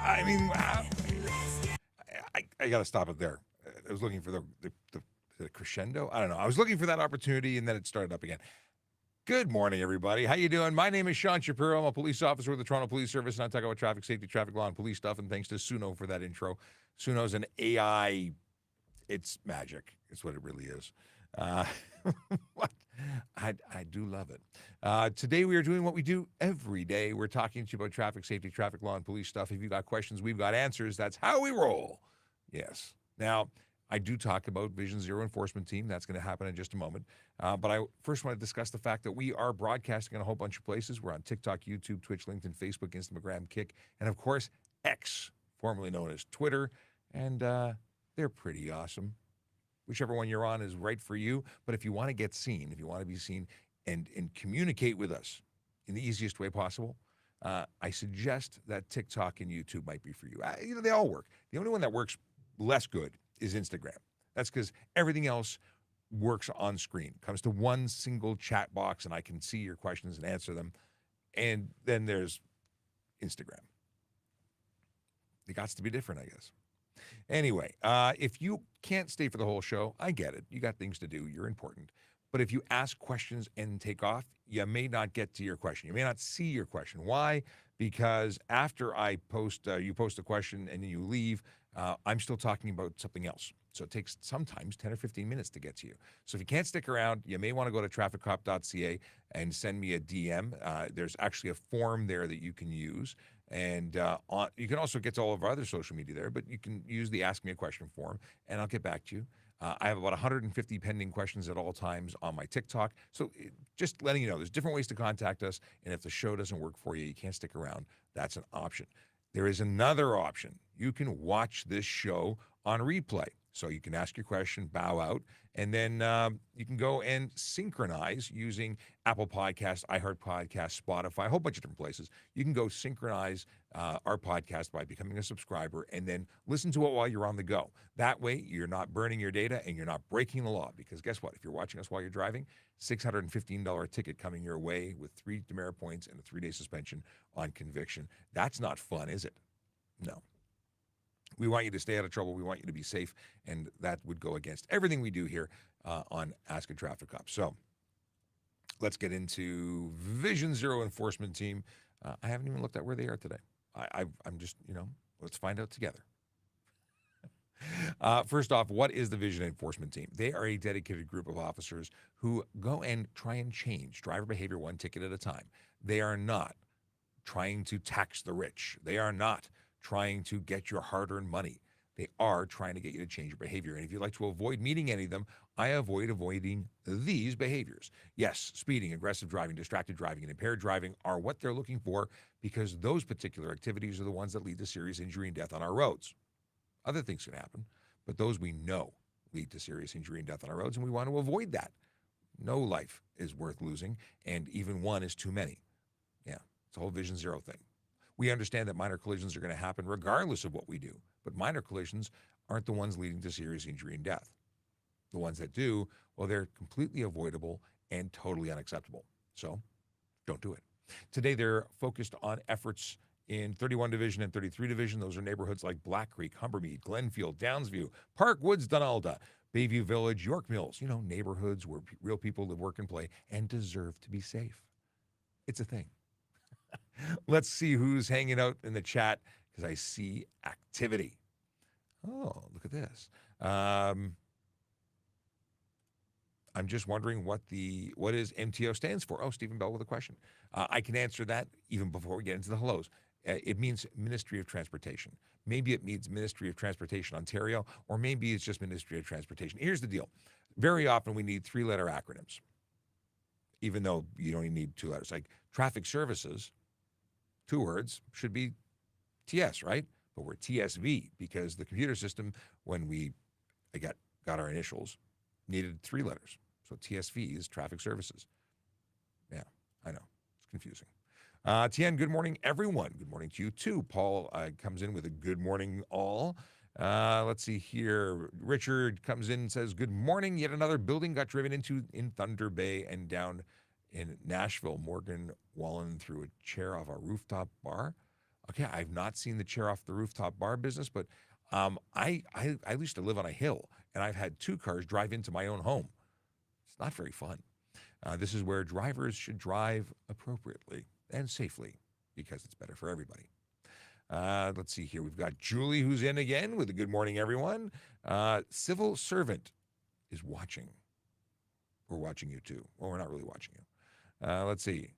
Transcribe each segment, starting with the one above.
I mean, I got to stop it there. I was looking for the crescendo. I don't know. I was looking for that opportunity, and then it started up again. Good morning, everybody. How you doing? My name is Sean Shapiro. I'm a police officer with the Toronto Police Service, and I talk about traffic safety, traffic law, and police stuff. And thanks to Suno for that intro. Suno's an AI. It's magic. It's what it really is. What? I do love it. Today we are doing what we do every day. We're talking to you about traffic safety, traffic law, and police stuff. If you've got questions, we've got answers. That's how we roll. Yes. Now, I do talk about Vision Zero Enforcement Team. That's going to happen in just a moment. But I first want to discuss the fact that we are broadcasting in a whole bunch of places. We're on TikTok, YouTube, Twitch, LinkedIn, Facebook, Instagram, Kick, and of course, X, formerly known as Twitter. And they're pretty awesome. Whichever one you're on is right for you. But if you want to get seen, if you want to be seen and communicate with us in the easiest way possible, I suggest that TikTok and YouTube might be for you. They all work. The only one that works less good is Instagram. That's because everything else works on screen. Comes to one single chat box, and I can see your questions and answer them. And then there's Instagram. It got to be different, I guess. Anyway, if you can't stay for the whole show, I get it. You got things to do. You're important. But if you ask questions and take off, you may not get to your question. You may not see your question. Why? Because after I post, you post a question and then you leave, I'm still talking about something else. So it takes sometimes 10 or 15 minutes to get to you. So if you can't stick around, you may want to go to TrafficCop.ca and send me a DM. There's actually a form there that you can use. And you can also get to all of our other social media there, but you can use the Ask Me a Question form, and I'll get back to you. I have about 150 pending questions at all times on my TikTok. So just letting you know, there's different ways to contact us, and if the show doesn't work for you, you can't stick around, that's an option. There is another option. You can watch this show on replay. So you can ask your question, bow out, and then you can go and synchronize using Apple Podcasts, iHeart Podcasts, Spotify, a whole bunch of different places. You can go synchronize our podcast by becoming a subscriber and then listen to it while you're on the go. That way, you're not burning your data and you're not breaking the law. Because guess what? If you're watching us while you're driving, $615 ticket coming your way with 3 demerit points and a 3-day suspension on conviction. That's not fun, is it? No. We want you to stay out of trouble. We want you to be safe, and that would go against everything we do here on Ask a Traffic Cop. So let's get into Vision Zero Enforcement Team. I haven't even looked at where they are today. I'm just, let's find out together. First off, what is the Vision Enforcement Team? They are a dedicated group of officers who go and try and change driver behavior one ticket at a time. They are not trying to tax the rich. They are not trying to get your hard-earned money. They are trying to get you to change your behavior. And if you'd like to avoid meeting any of them, I avoid avoiding these behaviors. Yes, speeding, aggressive driving, distracted driving, and impaired driving are what they're looking for because those particular activities are the ones that lead to serious injury and death on our roads. Other things can happen, but those we know lead to serious injury and death on our roads, and we want to avoid that. No life is worth losing, and even one is too many. Yeah, it's a whole Vision Zero thing. We understand that minor collisions are going to happen regardless of what we do, but minor collisions aren't the ones leading to serious injury and death. The ones that do, well, they're completely avoidable and totally unacceptable. So don't do it. Today, they're focused on efforts in 31 Division and 33 Division. Those are neighborhoods like Black Creek, Humbermead, Glenfield, Downsview, Park Woods, Donalda, Bayview Village, York Mills, neighborhoods where real people live, work, and play and deserve to be safe. It's a thing. Let's see who's hanging out in the chat because I see activity. Oh, look at this. I'm just wondering what is MTO stands for. Oh, Stephen Bell with a question. I can answer that even before we get into the hellos. It means Ministry of Transportation. Maybe it means Ministry of Transportation Ontario, or maybe it's just Ministry of Transportation. Here's the deal. Very often we need 3-letter acronyms, even though you don't even need 2 letters. Like traffic services, 2 words, should be TS, right? But we're TSV because the computer system, when I got our initials, needed 3 letters. So TSV is traffic services. Yeah, I know. It's confusing. Tien, good morning, everyone. Good morning to you, too. Paul comes in with a good morning, all. Let's see here. Richard comes in and says, good morning. Yet another building got driven into in Thunder Bay and down in Nashville. Morgan Wallen threw a chair off a rooftop bar. Okay, I've not seen the chair off the rooftop bar business, but I used to live on a hill, and I've had 2 cars drive into my own home. It's not very fun. This is where drivers should drive appropriately and safely because it's better for everybody. Let's see here. We've got Julie who's in again with a good morning, everyone. Civil servant is watching. We're watching you too. Well, we're not really watching you. Let's see.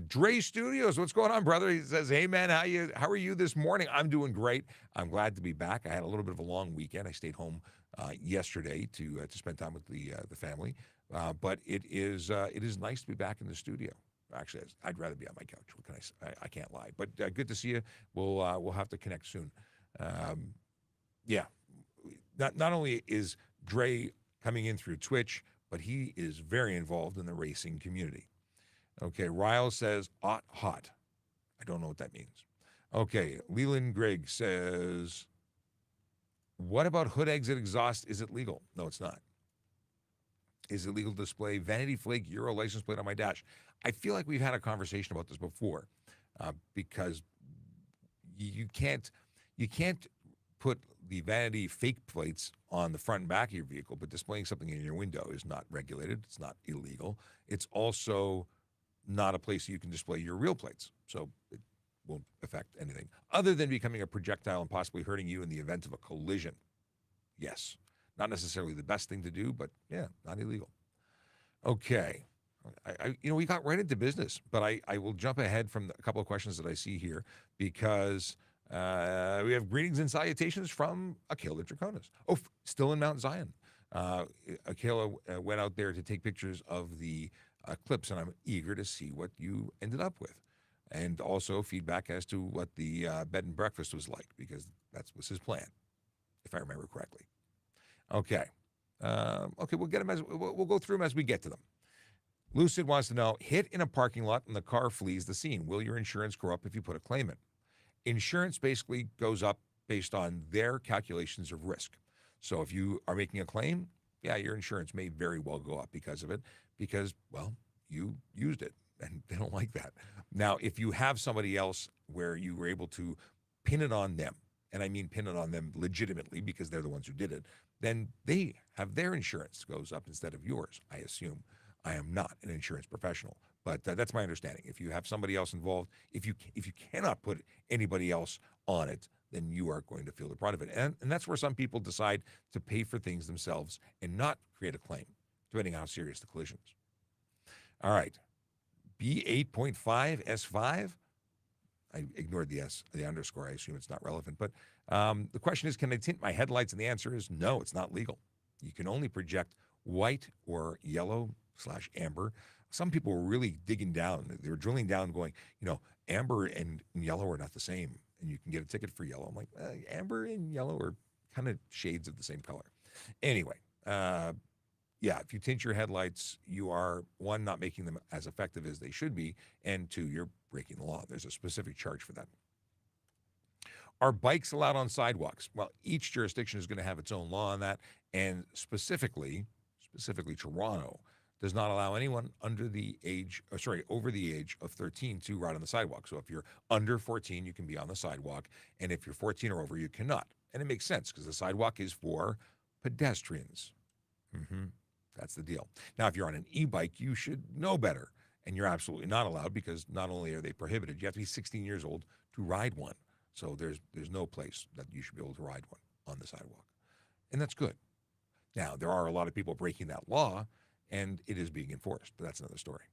Dre Studios, what's going on, brother? He says, "Hey man, how are you this morning?" I'm doing great. I'm glad to be back. I had a little bit of a long weekend. I stayed home yesterday to spend time with the family. But it is nice to be back in the studio. Actually, I'd rather be on my couch. What can I say? I can't lie. But good to see you. We'll have to connect soon. Yeah. Not only is Dre coming in through Twitch, but he is very involved in the racing community. Okay, Ryle says, hot. I don't know what that means. Okay, Leland Grigg says, what about hood exit exhaust? Is it legal? No, it's not. Is it legal to display vanity flake Euro license plate on my dash? I feel like we've had a conversation about this before because you can't put the vanity fake plates on the front and back of your vehicle, but displaying something in your window is not regulated. It's not illegal. It's also not a place you can display your real plates. So it won't affect anything other than becoming a projectile and possibly hurting you in the event of a collision. Yes. Not necessarily the best thing to do, but yeah, not illegal. Okay. We got right into business, but I will jump ahead from a couple of questions that I see here because we have greetings and salutations from Akela Draconis. Oh, still in Mount Zion. Akela went out there to take pictures of the clips, and I'm eager to see what you ended up with. And also feedback as to what the bed and breakfast was like, because that was his plan, if I remember correctly. Okay. We'll get them we'll go through them as we get to them. Lucid wants to know, hit in a parking lot and the car flees the scene. Will your insurance go up if you put a claim in? Insurance basically goes up based on their calculations of risk. So if you are making a claim, yeah, your insurance may very well go up because of it, because, well, you used it and they don't like that. Now, if you have somebody else where you were able to pin it on them, and I mean pin it on them legitimately because they're the ones who did it, then they have their insurance goes up instead of yours, I assume. I am not an insurance professional, but that's my understanding. If you have somebody else involved, if you cannot put anybody else on it, then you are going to feel the brunt of it. And that's where some people decide to pay for things themselves and not create a claim, depending on how serious the collision is. All right. B8.5 S5. I ignored the S, the underscore. I assume it's not relevant. But the question is, can I tint my headlights? And the answer is no, it's not legal. You can only project white or yellow/amber. Some people were really digging down. They were drilling down going, amber and yellow are not the same. And you can get a ticket for yellow. I'm like, amber and yellow are kind of shades of the same color. Anyway, if you tint your headlights, you are, one, not making them as effective as they should be, and two, you're breaking the law. There's a specific charge for that. Are bikes allowed on sidewalks? Well, each jurisdiction is going to have its own law on that, and specifically Toronto does not allow anyone over the age of 13 to ride on the sidewalk. So if you're under 14, you can be on the sidewalk, and if you're 14 or over, you cannot. And it makes sense because the sidewalk is for pedestrians. That's the deal. Now, if you're on an e-bike, you should know better, and you're absolutely not allowed because not only are they prohibited, you have to be 16 years old to ride one. So there's no place that you should be able to ride one on the sidewalk, and that's good. Now, there are a lot of people breaking that law, and it is being enforced, but that's another story.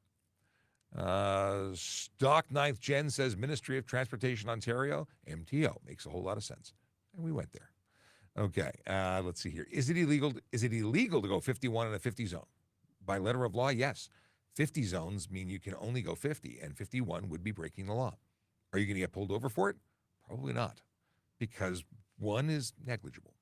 Stock 9th Gen says Ministry of Transportation Ontario, MTO. Makes a whole lot of sense, and we went there. Okay, let's see here. Is it illegal to go 51 in a 50 zone? By letter of law, yes. 50 zones mean you can only go 50, and 51 would be breaking the law. Are you going to get pulled over for it? Probably not, because one is negligible.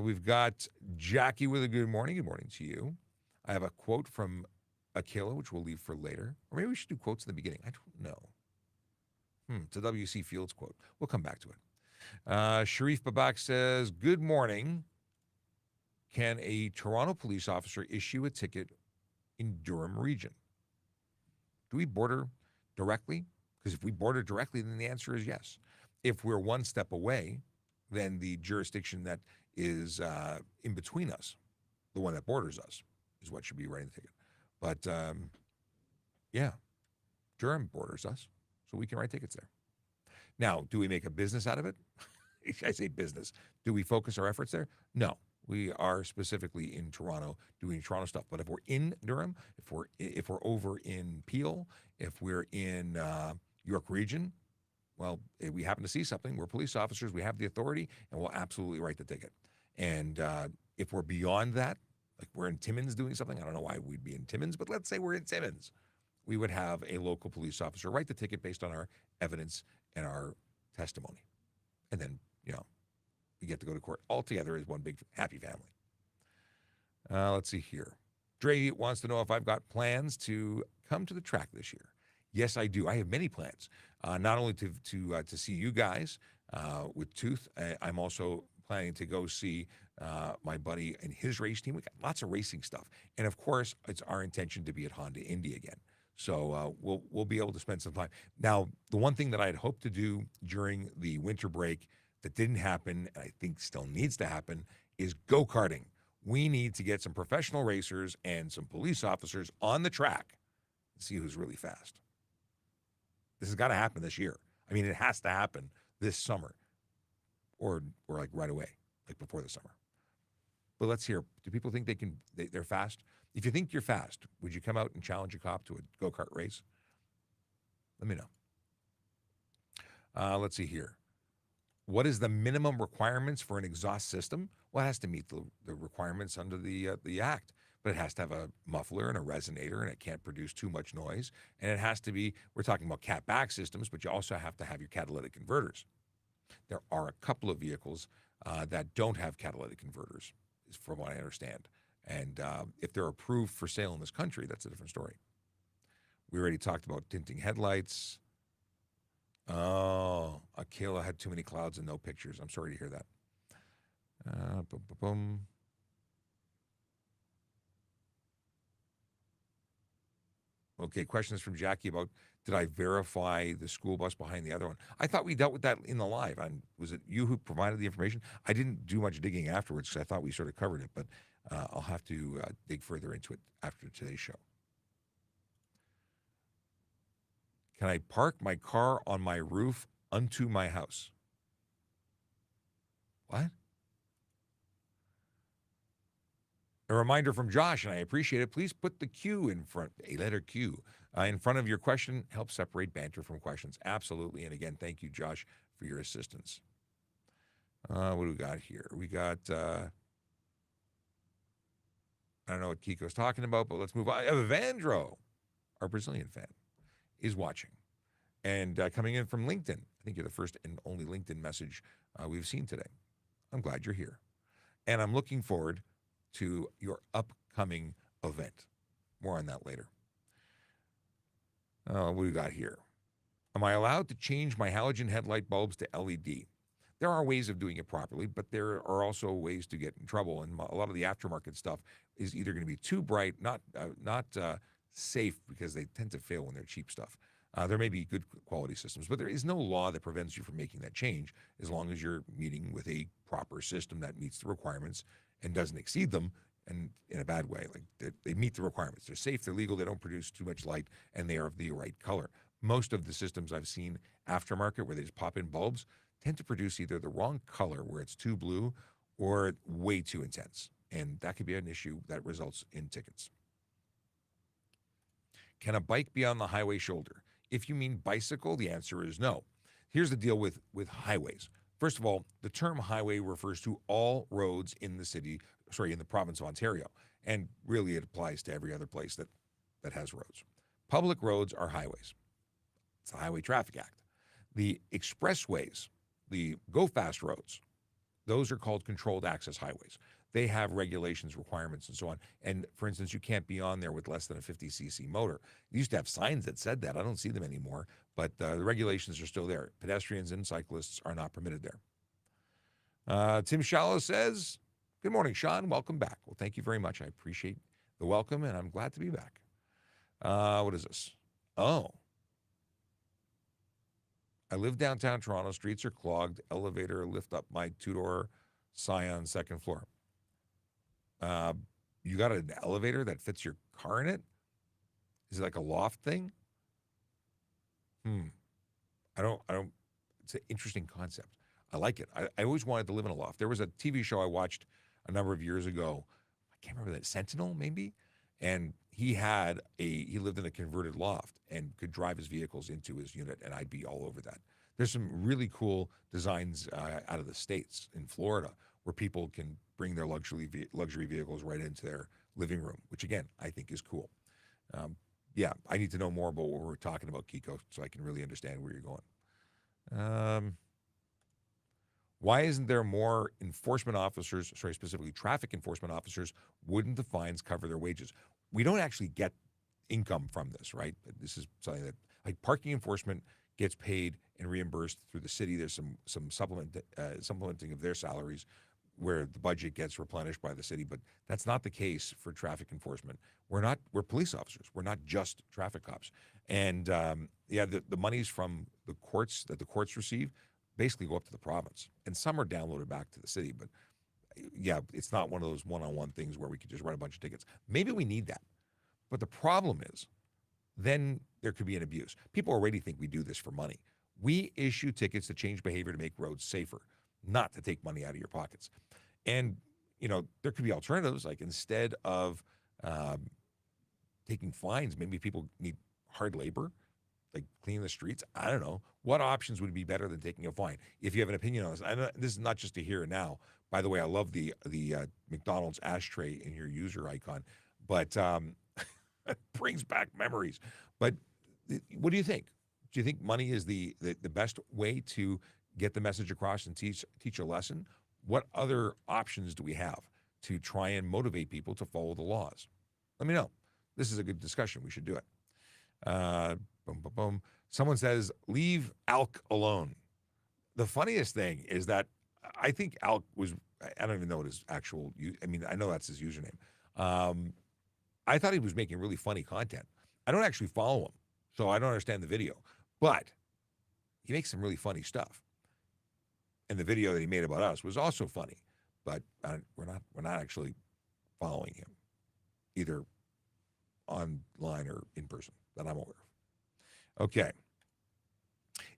We've got Jackie with a good morning. Good morning to you. I have a quote from Akela, which we'll leave for later. Or maybe we should do quotes in the beginning. I don't know. It's a W.C. Fields quote. We'll come back to it. Sharif Babak says, good morning. Can a Toronto police officer issue a ticket in Durham region? Do we border directly? Because if we border directly, then the answer is yes. If we're one step away, then the jurisdiction that is in between us, the one that borders us, is what should be writing the ticket. But yeah, Durham borders us, so we can write tickets there. Now, do we make a business out of it? I say business. Do we focus our efforts there? No. We are specifically in Toronto doing Toronto stuff. But if we're in Durham, if we're over in Peel, if we're in York Region, well, if we happen to see something, we're police officers, we have the authority, and we'll absolutely write the ticket. And if we're beyond that, like we're in Timmins doing something, I don't know why we'd be in Timmins, but let's say we're in Timmins, we would have a local police officer write the ticket based on our evidence and our testimony. And then, we get to go to court all together as one big happy family. Let's see here. Dre wants to know if I've got plans to come to the track this year. Yes, I do. I have many plans. Not only to see you guys with Tooth, I'm also planning to go see my buddy and his race team. We got lots of racing stuff, and of course, it's our intention to be at Honda Indy again. So we'll be able to spend some time. Now, the one thing that I had hoped to do during the winter break that didn't happen, and I think still needs to happen, is go-karting. We need to get some professional racers and some police officers on the track and see who's really fast. This has got to happen this year. I mean, it has to happen this summer or like right away, like before the summer. But let's hear, do people think they're fast? If you think you're fast, would you come out and challenge a cop to a go-kart race? Let me know. Let's see here. What is the minimum requirements for an exhaust system? Well, it has to meet the requirements under the Act, but it has to have a muffler and a resonator, and it can't produce too much noise. And it has to be, we're talking about cat-back systems, but you also have to have your catalytic converters. There are a couple of vehicles that don't have catalytic converters, from what I understand. And if they're approved for sale in this country, that's a different story. We already talked about tinting headlights. Oh, Akela had too many clouds and no pictures. I'm sorry to hear that. Okay, questions from Jackie about, did I verify the school bus behind the other one? I thought we dealt with that in the live. Was it you who provided the information? I didn't do much digging afterwards because I thought we sort of covered it, but I'll have to dig further into it after today's show. Can I park my car on my roof unto my house? What? A reminder from Josh, and I appreciate it. Please put the Q in front, a letter Q, in front of your question. Help separate banter from questions. Absolutely. And again, thank you, Josh, for your assistance. What do we got here? We got, I don't know what Kiko's talking about, but let's move on. Evandro, our Brazilian fan, is watching. And coming in from LinkedIn. I think you're the first and only LinkedIn message we've seen today. I'm glad you're here. And I'm looking forward to your upcoming event. More on that later. What do we got here? Am I allowed to change my halogen headlight bulbs to LED? There are ways of doing it properly, but there are also ways to get in trouble. And a lot of the aftermarket stuff is either going to be too bright, not safe, because they tend to fail when they're cheap stuff. There may be good quality systems, but there is no law that prevents you from making that change as long as you're meeting with a proper system that meets the requirements and doesn't exceed them, and in a bad way. Like they meet the requirements. They're safe, they're legal, they don't produce too much light, and they are of the right color. Most of the systems I've seen aftermarket where they just pop in bulbs tend to produce either the wrong color, where it's too blue, or way too intense. And that could be an issue that results in tickets. Can a bike be on the highway shoulder? If you mean bicycle, the answer is no. Here's the deal with highways. First of all, the term highway refers to all roads in the province of Ontario. And really it applies to every other place that has roads. Public roads are highways. It's the Highway Traffic Act. The expressways, the go-fast roads, those are called controlled access highways. They have regulations, requirements, and so on. And for instance, you can't be on there with less than a 50cc motor. You used to have signs that said that. I don't see them anymore, but the regulations are still there. Pedestrians and cyclists are not permitted there. Tim Shallow says, good morning, Sean. Welcome back. Well, thank you very much. I appreciate the welcome, and I'm glad to be back. What is this? Oh. I live downtown Toronto. Streets are clogged. Elevator lift up my two-door Scion second floor. You got an elevator that fits your car in it? Is it like a loft thing? I don't, it's an interesting concept. I like it. I always wanted to live in a loft. There was a TV show I watched a number of years ago. I can't remember that, Sentinel maybe? And he lived in a converted loft and could drive his vehicles into his unit, and I'd be all over that. There's some really cool designs out of the States in Florida where people can bring their luxury vehicles right into their living room, which again, I think is cool. Yeah, I need to know more about what we're talking about, Kiko, so I can really understand where you're going. Why isn't there more enforcement officers, specifically traffic enforcement officers, wouldn't the fines cover their wages? We don't actually get income from this, right? This is something that, like, parking enforcement gets paid and reimbursed through the city. There's some supplementing of their salaries where the budget gets replenished by the city, but that's not the case for traffic enforcement. We're police officers. We're not just traffic cops. And the monies from the courts that the courts receive basically go up to the province, and some are downloaded back to the city. But yeah, it's not one of those one-on-one things where we could just write a bunch of tickets. Maybe we need that. But the problem is, then there could be an abuse. People already think we do this for money. We issue tickets to change behavior to make roads safer, not to take money out of your pockets. And, there could be alternatives, like instead of taking fines, maybe people need hard labor, like cleaning the streets. I don't know. What options would be better than taking a fine? If you have an opinion on this, I know this is not just a here and now. By the way, I love the McDonald's ashtray in your user icon, but it brings back memories. But what do you think? Do you think money is the best way to get the message across and teach a lesson? What other options do we have to try and motivate people to follow the laws? Let me know. This is a good discussion. We should do it. Boom, boom, boom. Someone says, leave Alk alone. The funniest thing is that I think Alk was, I don't even know what his actual, I know that's his username. I thought he was making really funny content. I don't actually follow him, so I don't understand the video, but he makes some really funny stuff. And the video that he made about us was also funny, but we're not actually following him, either online or in person that I'm aware of. Okay.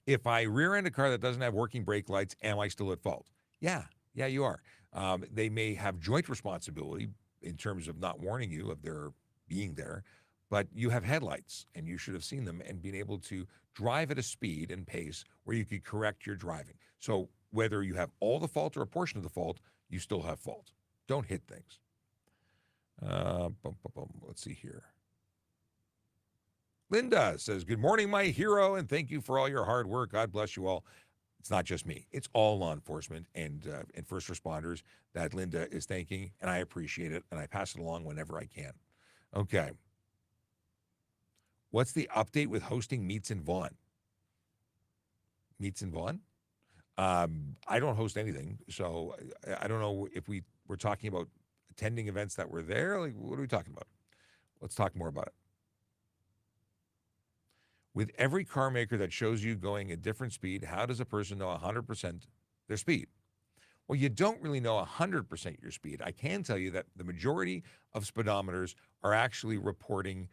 If I rear end a car that doesn't have working brake lights, am I still at fault? Yeah, you are. They may have joint responsibility in terms of not warning you of their being there, but you have headlights and you should have seen them and been able to drive at a speed and pace where you could correct your driving. So whether you have all the fault or a portion of the fault, you still have fault. Don't hit things. Let's see here. Linda says, good morning, my hero, and thank you for all your hard work. God bless you all. It's not just me. It's all law enforcement and first responders that Linda is thanking, and I appreciate it, and I pass it along whenever I can. Okay. What's the update with hosting Meets in Vaughan? Meets in Vaughan? I don't host anything, so I don't know if we're talking about attending events that were there. Like, what are we talking about? Let's talk more about it. With every car maker that shows you going a different speed, how does a person know 100% their speed? Well, you don't really know 100% your speed. I can tell you that the majority of speedometers are actually reporting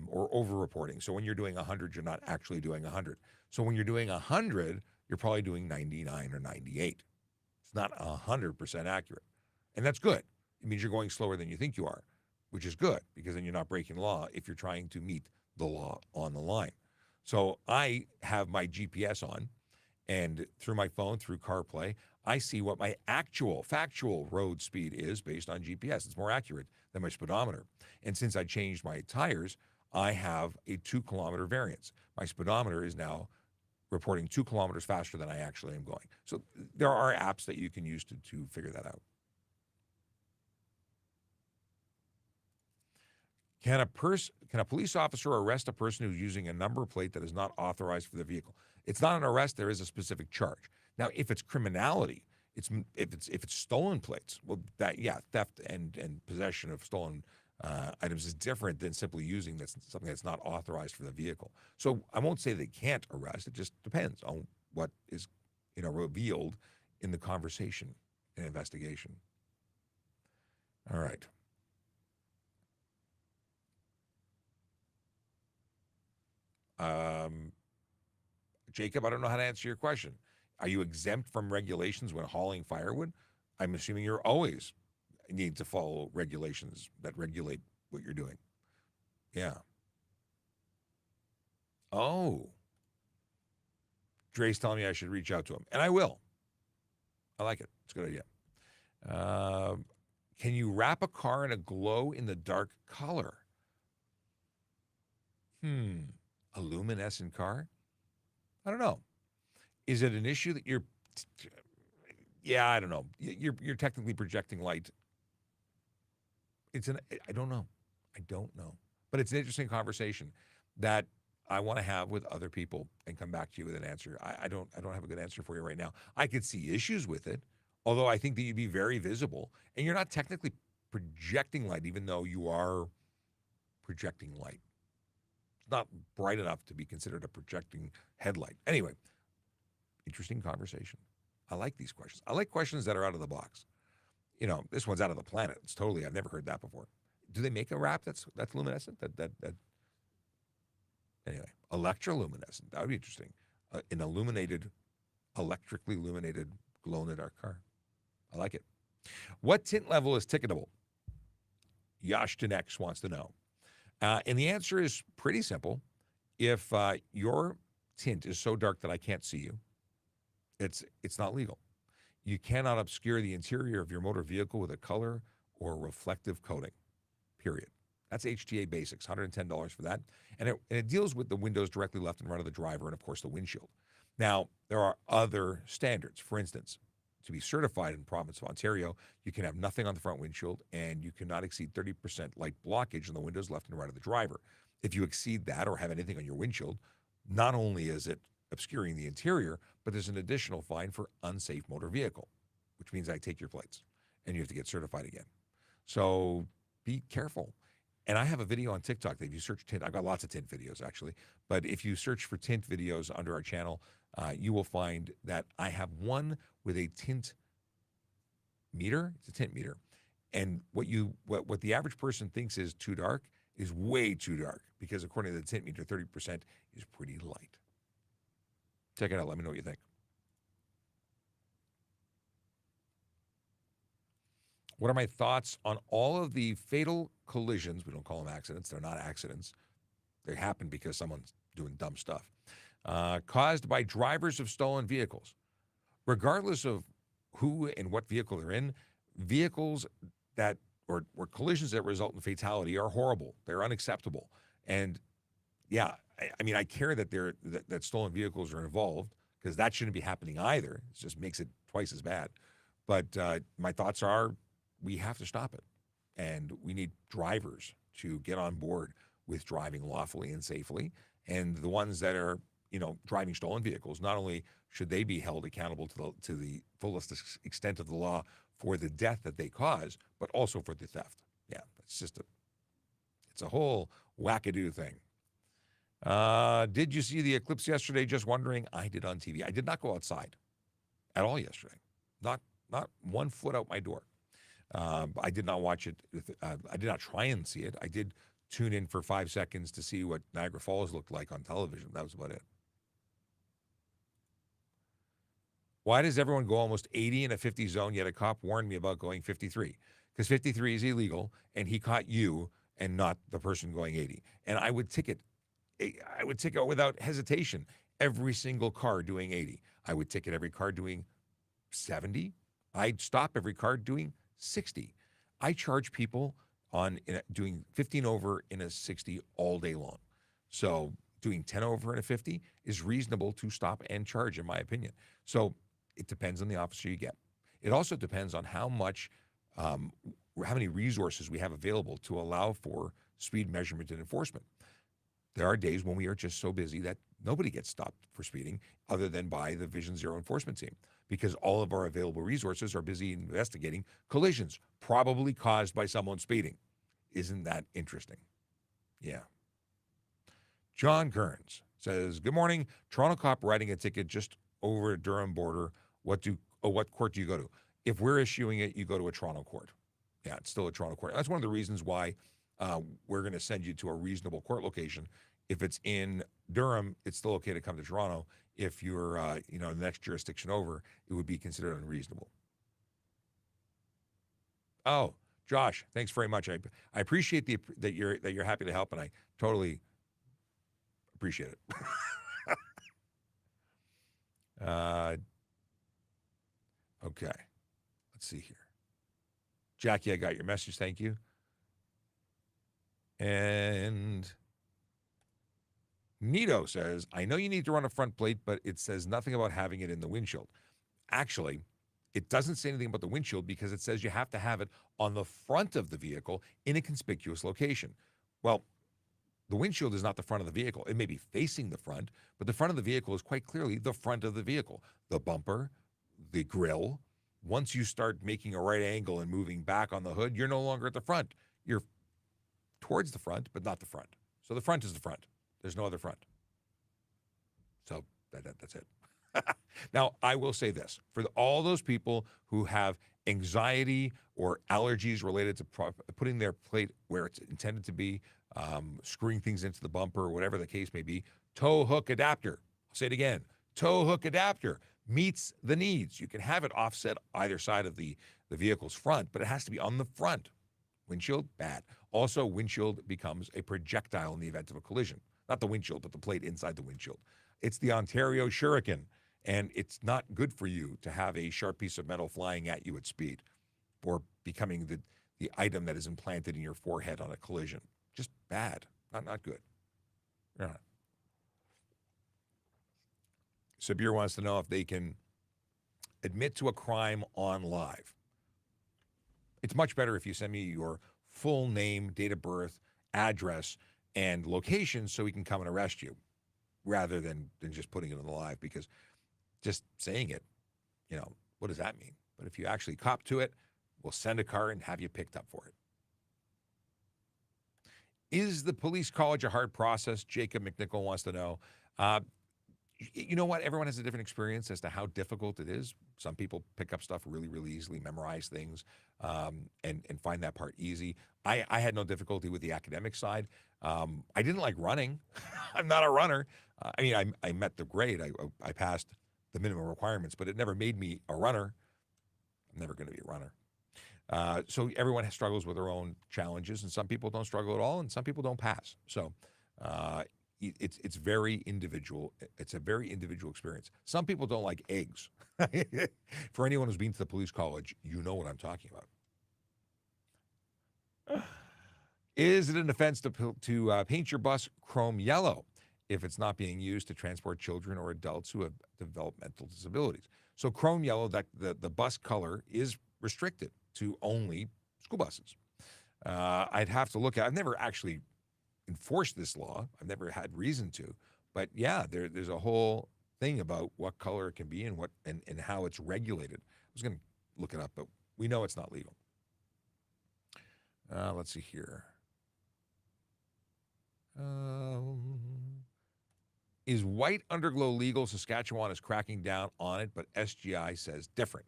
or over-reporting. So when you're doing 100, you're not actually doing 100. So when you're doing 100, you're probably doing 99 or 98. It's not 100% accurate. And that's good. It means you're going slower than you think you are, which is good because then you're not breaking law if you're trying to meet the law on the line. So I have my GPS on, and through my phone, through CarPlay, I see what my actual factual road speed is based on GPS. It's more accurate than my speedometer. And since I changed my tires, I have a 2-kilometer variance. My speedometer is now reporting 2 kilometers faster than I actually am going. So there are apps that you can use to figure that out. Can a police officer arrest a person who's using a number plate that is not authorized for the vehicle? It's not an arrest. There is a specific charge. Now, if it's criminality, if it's stolen plates, well, theft and possession of stolen items is different than simply using something that's not authorized for the vehicle. So I won't say they can't arrest. It just depends on what is, revealed in the conversation and investigation. All right. Jacob, I don't know how to answer your question. Are you exempt from regulations when hauling firewood? I'm assuming you're always need to follow regulations that regulate what you're doing. Yeah. Oh. Dre's telling me I should reach out to him, and I will. I like it. It's a good idea. Can you wrap a car in a glow-in-the-dark color? A luminescent car? I don't know. Is it an issue that you're? Yeah, I don't know. You're technically projecting light. I don't know. But it's an interesting conversation that I want to have with other people and come back to you with an answer. I don't have a good answer for you right now. I could see issues with it, although I think that you'd be very visible, and you're not technically projecting light, even though you are projecting light. It's not bright enough to be considered a projecting headlight. Anyway, interesting conversation. I like these questions. I like questions that are out of the box. This one's out of the planet. It's totally, I've never heard that before. Do they make a wrap that's luminescent? Anyway, electroluminescent. That would be interesting. An electrically illuminated glow-in-the-dark car. I like it. What tint level is ticketable? Yashton X wants to know. And the answer is pretty simple. If your tint is so dark that I can't see you, it's not legal. You cannot obscure the interior of your motor vehicle with a color or reflective coating, period. That's HTA Basics, $110 for that. And it deals with the windows directly left and right of the driver and, of course, the windshield. Now, there are other standards. For instance, to be certified in the province of Ontario, you can have nothing on the front windshield and you cannot exceed 30% light blockage on the windows left and right of the driver. If you exceed that or have anything on your windshield, not only is it obscuring the interior, but there's an additional fine for unsafe motor vehicle, which means I take your plates and you have to get certified again. So be careful. And I have a video on TikTok that if you search tint, I've got lots of tint videos actually, but if you search for tint videos under our channel, you will find that I have one with a tint meter. It's a tint meter. And what the average person thinks is too dark is way too dark, because according to the tint meter, 30% is pretty light. Check it out. Let me know what you think. What are my thoughts on all of the fatal collisions? We don't call them accidents. They're not accidents. They happen because someone's doing dumb stuff. Caused by drivers of stolen vehicles. Regardless of who and what vehicle they're in, vehicles that or collisions that result in fatality are horrible. They're unacceptable. And yeah, I care that that stolen vehicles are involved, because that shouldn't be happening either. It just makes it twice as bad. But my thoughts are, we have to stop it, and we need drivers to get on board with driving lawfully and safely. And the ones that are, driving stolen vehicles, not only should they be held accountable to the fullest extent of the law for the death that they cause, but also for the theft. Yeah, it's a whole wackadoo thing. Did you see the eclipse yesterday? Just wondering. I did on TV. I did not go outside at all yesterday. Not 1 foot out my door. I did not watch it. I did not try and see it. I did tune in for 5 seconds to see what Niagara Falls looked like on television. That was about it. Why does everyone go almost 80 in a 50 zone, yet a cop warned me about going 53? Because 53 is illegal, and he caught you and not the person going 80. And I would ticket without hesitation every single car doing 80. I would ticket every car doing 70. I'd stop every car doing 60. I charge people on doing 15 over in a 60 all day long. So doing 10 over in a 50 is reasonable to stop and charge, in my opinion. So it depends on the officer you get. It also depends on how many resources we have available to allow for speed measurement and enforcement. There are days when we are just so busy that nobody gets stopped for speeding other than by the Vision Zero enforcement team, because all of our available resources are busy investigating collisions probably caused by someone speeding. Isn't that interesting? Yeah. John Kearns says, good morning. Toronto cop writing a ticket just over Durham border. What court do you go to? If we're issuing it, you go to a Toronto court. Yeah, it's still a Toronto court. That's one of the reasons why we're going to send you to a reasonable court location. If it's in Durham, it's still okay to come to Toronto. If you're, the next jurisdiction over, it would be considered unreasonable. Oh, Josh, thanks very much. I appreciate that you're happy to help, and I totally appreciate it. Okay, let's see here. Jackie, I got your message. Thank you. And Nito says, I know you need to run a front plate, but it says nothing about having it in the windshield. Actually, it doesn't say anything about the windshield because it says you have to have it on the front of the vehicle in a conspicuous location. Well, the windshield is not the front of the vehicle. It may be facing the front, but the front of the vehicle is quite clearly the front of the vehicle. The bumper, the grill. Once you start making a right angle and moving back on the hood, you're no longer at the front. You're towards the front, but not the front. So the front is the front. There's no other front. So that's it. Now, I will say this. For all those people who have anxiety or allergies related to putting their plate where it's intended to be, screwing things into the bumper, or whatever the case may be, tow hook adapter. I'll say it again. Tow hook adapter meets the needs. You can have it offset either side of the vehicle's front, but it has to be on the front. Windshield, bad. Also, windshield becomes a projectile in the event of a collision. Not the windshield, but the plate inside the windshield. It's the Ontario Shuriken, and it's not good for you to have a sharp piece of metal flying at you at speed or becoming the item that is implanted in your forehead on a collision. Just bad. Not good. Yeah. Sabir wants to know if they can admit to a crime on live. It's much better if you send me your full name, date of birth, address, and location so we can come and arrest you rather than just putting it on the live, because just saying it, what does that mean? But if you actually cop to it, we'll send a car and have you picked up for it. Is the police college a hard process? Jacob McNichol wants to know. You know what? Everyone has a different experience as to how difficult it is. Some people pick up stuff really, really easily, memorize things, and find that part easy. I had no difficulty with the academic side. I didn't like running. I'm not a runner. I met the grade. I passed the minimum requirements, but it never made me a runner. I'm never going to be a runner. So everyone struggles with their own challenges, and some people don't struggle at all, and some people don't pass. So it's very individual. It's a very individual experience. Some people don't like eggs. For anyone who's been to the police college, you know what I'm talking about. Is it an offense to paint your bus chrome yellow if it's not being used to transport children or adults who have developmental disabilities? So chrome yellow, that the bus color is restricted to only school buses. I'd have to look at. I've never actually enforced this law. I've never had reason to, but yeah, there's a whole thing about what color it can be and and how it's regulated. I was going to look it up, but we know it's not legal. Let's see here. Is white underglow legal? Saskatchewan is cracking down on it, but SGI says different.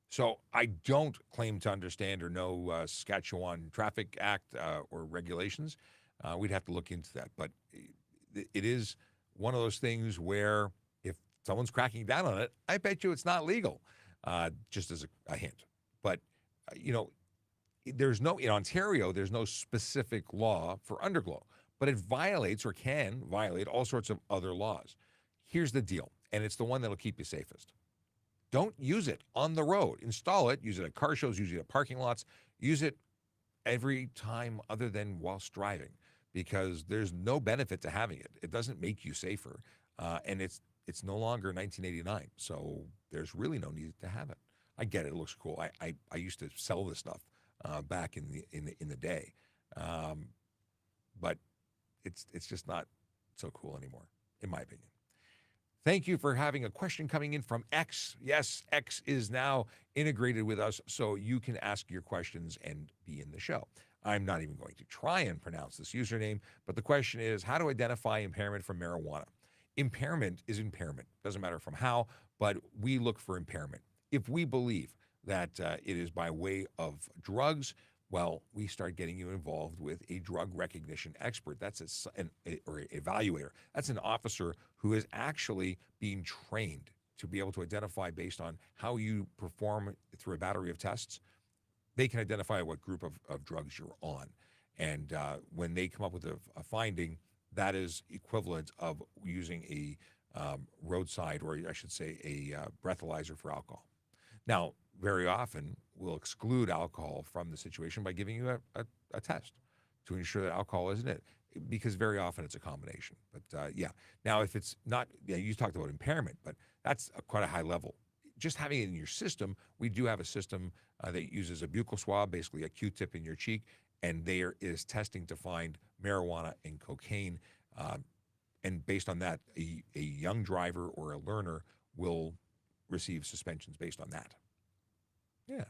So I don't claim to understand or know Saskatchewan Traffic Act or regulations. We'd have to look into that. But it is one of those things where if someone's cracking down on it, I bet you it's not legal, just as a hint. But, in Ontario, there's no specific law for underglow, but it violates or can violate all sorts of other laws. Here's the deal, and it's the one that'll keep you safest. Don't use it on the road. Install it. Use it at car shows. Use it at parking lots. Use it every time other than whilst driving, because there's no benefit to having it. It doesn't make you safer, and it's no longer 1989, so there's really no need to have it. I get it. It looks cool. I used to sell this stuff back in the day, but it's just not so cool anymore, in my opinion. Thank you for having a question coming in from X. Yes, X is now integrated with us, so you can ask your questions and be in the show. I'm not even going to try and pronounce this username, but the question is how to identify impairment from marijuana. Impairment is impairment. Doesn't matter from how, but we look for impairment. If we believe that it is by way of drugs, well, we start getting you involved with a drug recognition expert. That's or evaluator. That's an officer who is actually being trained to be able to identify based on how you perform through a battery of tests. They can identify what group of drugs you're on. And when they come up with a finding, that is equivalent of using a roadside, or I should say a breathalyzer for alcohol. Now, very often, we'll exclude alcohol from the situation by giving you a test to ensure that alcohol isn't it, because very often it's a combination. But yeah, now if it's not, you talked about impairment, but that's quite a high level. Just having it in your system, we do have a system that uses a buccal swab, basically a Q-tip in your cheek, and there is testing to find marijuana and cocaine. And based on that, a young driver or a learner will receive suspensions based on that. Yeah.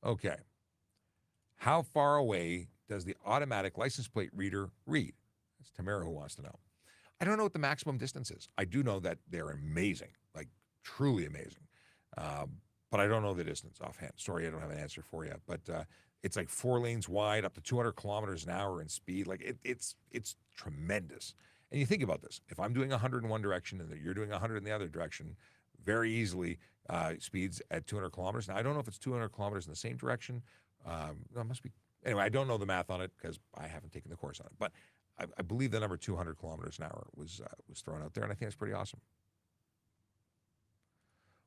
Okay. How far away does the automatic license plate reader read? That's Tamara who wants to know. I don't know what the maximum distance is. I do know that they're amazing, like truly amazing. But I don't know the distance offhand. Sorry, I don't have an answer for you. But it's like 4 lanes wide, up to 200 kilometers an hour in speed. Like it's tremendous. And you think about this. If I'm doing 100 in one direction and you're doing 100 in the other direction, very easily speeds at 200 kilometers. Now, I don't know if it's 200 kilometers in the same direction. That must be. Anyway, I don't know the math on it because I haven't taken the course on it. But I believe the number 200 kilometers an hour was thrown out there, and I think it's pretty awesome.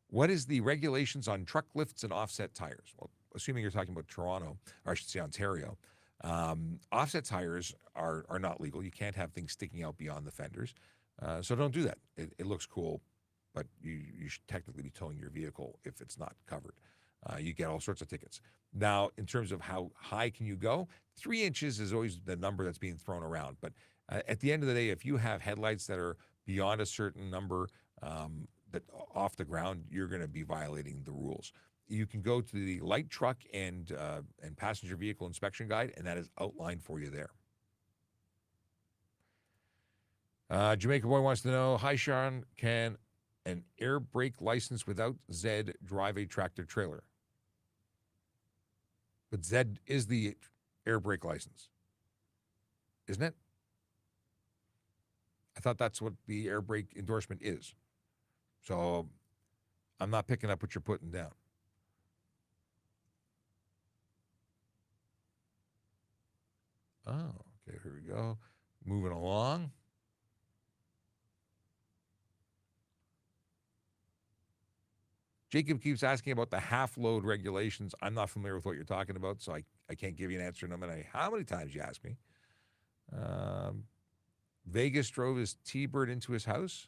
What is the regulations on truck lifts and offset tires? Well, assuming you're talking about Toronto, or I should say Ontario, offset tires are not legal. You can't have things sticking out beyond the fenders. So don't do that. It looks cool, but you should technically be towing your vehicle if it's not covered. You get all sorts of tickets. Now, in terms of how high can you go, 3 inches is always the number that's being thrown around. But at the end of the day, if you have headlights that are beyond a certain number that off the ground, you're going to be violating the rules. You can go to the light truck and passenger vehicle inspection guide, and that is outlined for you there. Jamaica Boy wants to know, hi, Sean, can an air brake license without Z drive a tractor trailer? But Z is the air brake license, isn't it? I thought that's what the air brake endorsement is. So I'm not picking up what you're putting down. Oh, okay, here we go. Moving along. Jacob keeps asking about the half-load regulations. I'm not familiar with what you're talking about, so I can't give you an answer no matter how many times you ask me. Vegas drove his T-Bird into his house?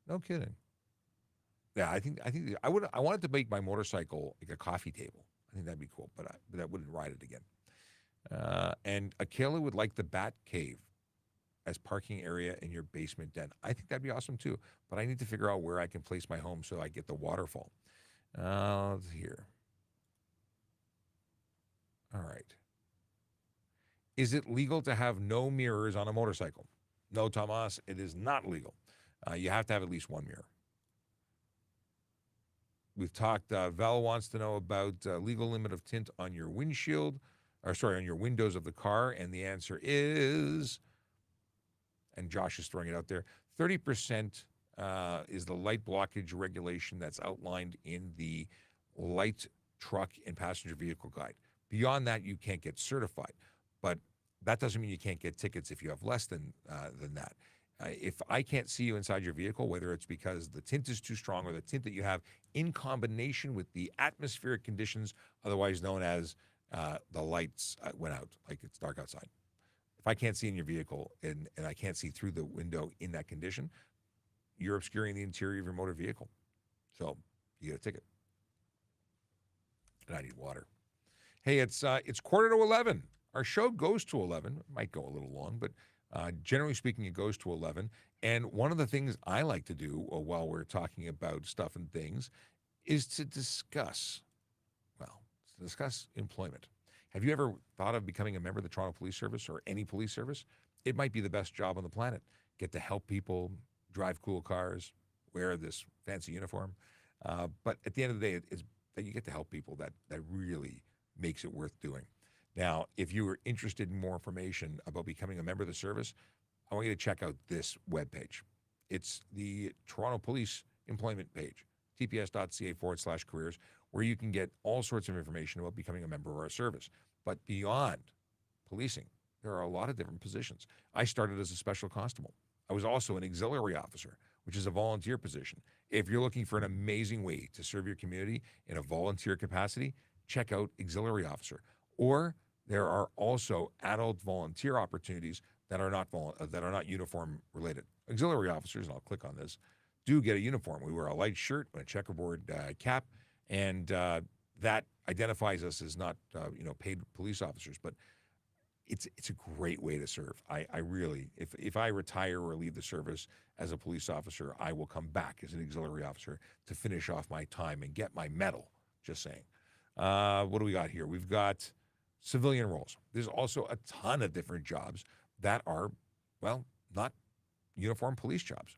No kidding. Yeah, I think I wanted to make my motorcycle like a coffee table. I think that'd be cool, but I wouldn't ride it again. And Akela would like the Bat Cave as parking area in your basement den. I think that'd be awesome too, but I need to figure out where I can place my home so I get the waterfall. Here. All right. Is it legal to have no mirrors on a motorcycle? No, Tomas, it is not legal. You have to have at least one mirror. We've talked, Val wants to know about legal limit of tint on your windshield, on your windows of the car, and the answer is, and Josh is throwing it out there, 30% is the light blockage regulation that's outlined in the light truck and passenger vehicle guide. Beyond that, you can't get certified, but that doesn't mean you can't get tickets if you have less than that. If I can't see you inside your vehicle, whether it's because the tint is too strong or the tint that you have in combination with the atmospheric conditions, otherwise known as the lights went out, like it's dark outside. If I can't see in your vehicle and I can't see through the window in that condition, you're obscuring the interior of your motor vehicle. So you get a ticket. And I need water. Hey, it's 10:45. Our show goes to 11. It might go a little long, but generally speaking, it goes to 11. And one of the things I like to do while we're talking about stuff and things is to discuss, well, to discuss employment. Have you ever thought of becoming a member of the Toronto Police Service or any police service? It might be the best job on the planet. Get to help people, drive cool cars, wear this fancy uniform. But at the end of the day, it's that you get to help people that really makes it worth doing. Now, if you are interested in more information about becoming a member of the service, I want you to check out this webpage. It's the Toronto Police employment page, tps.ca/careers, where you can get all sorts of information about becoming a member of our service. But beyond policing, there are a lot of different positions. I started as a special constable. I was also an auxiliary officer, which is a volunteer position. If you're looking for an amazing way to serve your community in a volunteer capacity, check out auxiliary officer. Or there are also adult volunteer opportunities that are not uniform related. Auxiliary officers, and I'll click on this, do get a uniform. We wear a light shirt and a checkerboard cap, and that identifies us as not paid police officers. But it's a great way to serve. I really, if I retire or leave the service as a police officer, I will come back as an auxiliary officer to finish off my time and get my medal. Just saying. What do we got here? We've got civilian roles. There's also a ton of different jobs that are, well, not uniform police jobs.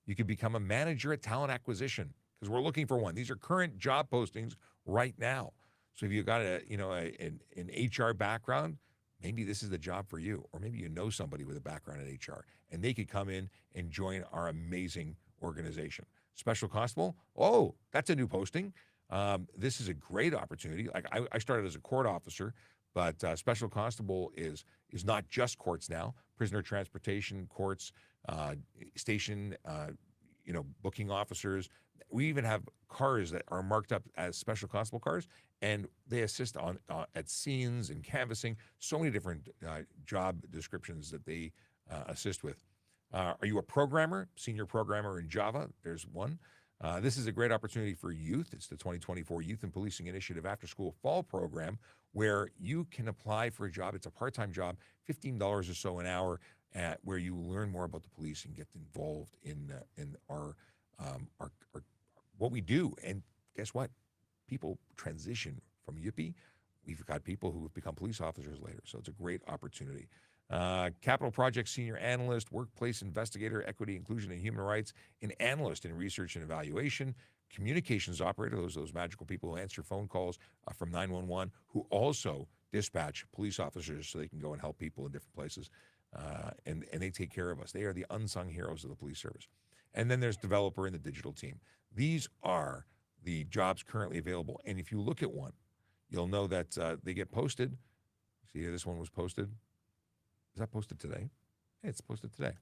You could become a manager at talent acquisition because we're looking for one. These are current job postings right now. So if you've got an HR background, maybe this is the job for you. Or maybe you know somebody with a background in HR and they could come in and join our amazing organization. Special constable, oh, that's a new posting. This is a great opportunity. Like I started as a court officer, but special constable is not just courts now. Prisoner transportation, courts, station, booking officers. We even have cars that are marked up as special constable cars, and they assist on at scenes and canvassing. So many different job descriptions that they assist with. Are you a programmer, senior programmer in Java? There's one. This is a great opportunity for youth. It's the 2024 Youth and Policing Initiative After School Fall Program, where you can apply for a job. It's a part-time job, $15 or so an hour, where you learn more about the police and get involved in our what we do. And guess what? People transition from Yippee. We've got people who have become police officers later, so it's a great opportunity. Capital Project Senior Analyst, Workplace Investigator, Equity, Inclusion, and Human Rights, an Analyst in Research and Evaluation, Communications Operator, those magical people who answer phone calls from 911, who also dispatch police officers so they can go and help people in different places, and they take care of us. They are the unsung heroes of the police service. And then there's Developer in the digital team. These are the jobs currently available, and if you look at one, you'll know that they get posted. See here, this one was posted. Is that posted today? Yeah, it's posted today.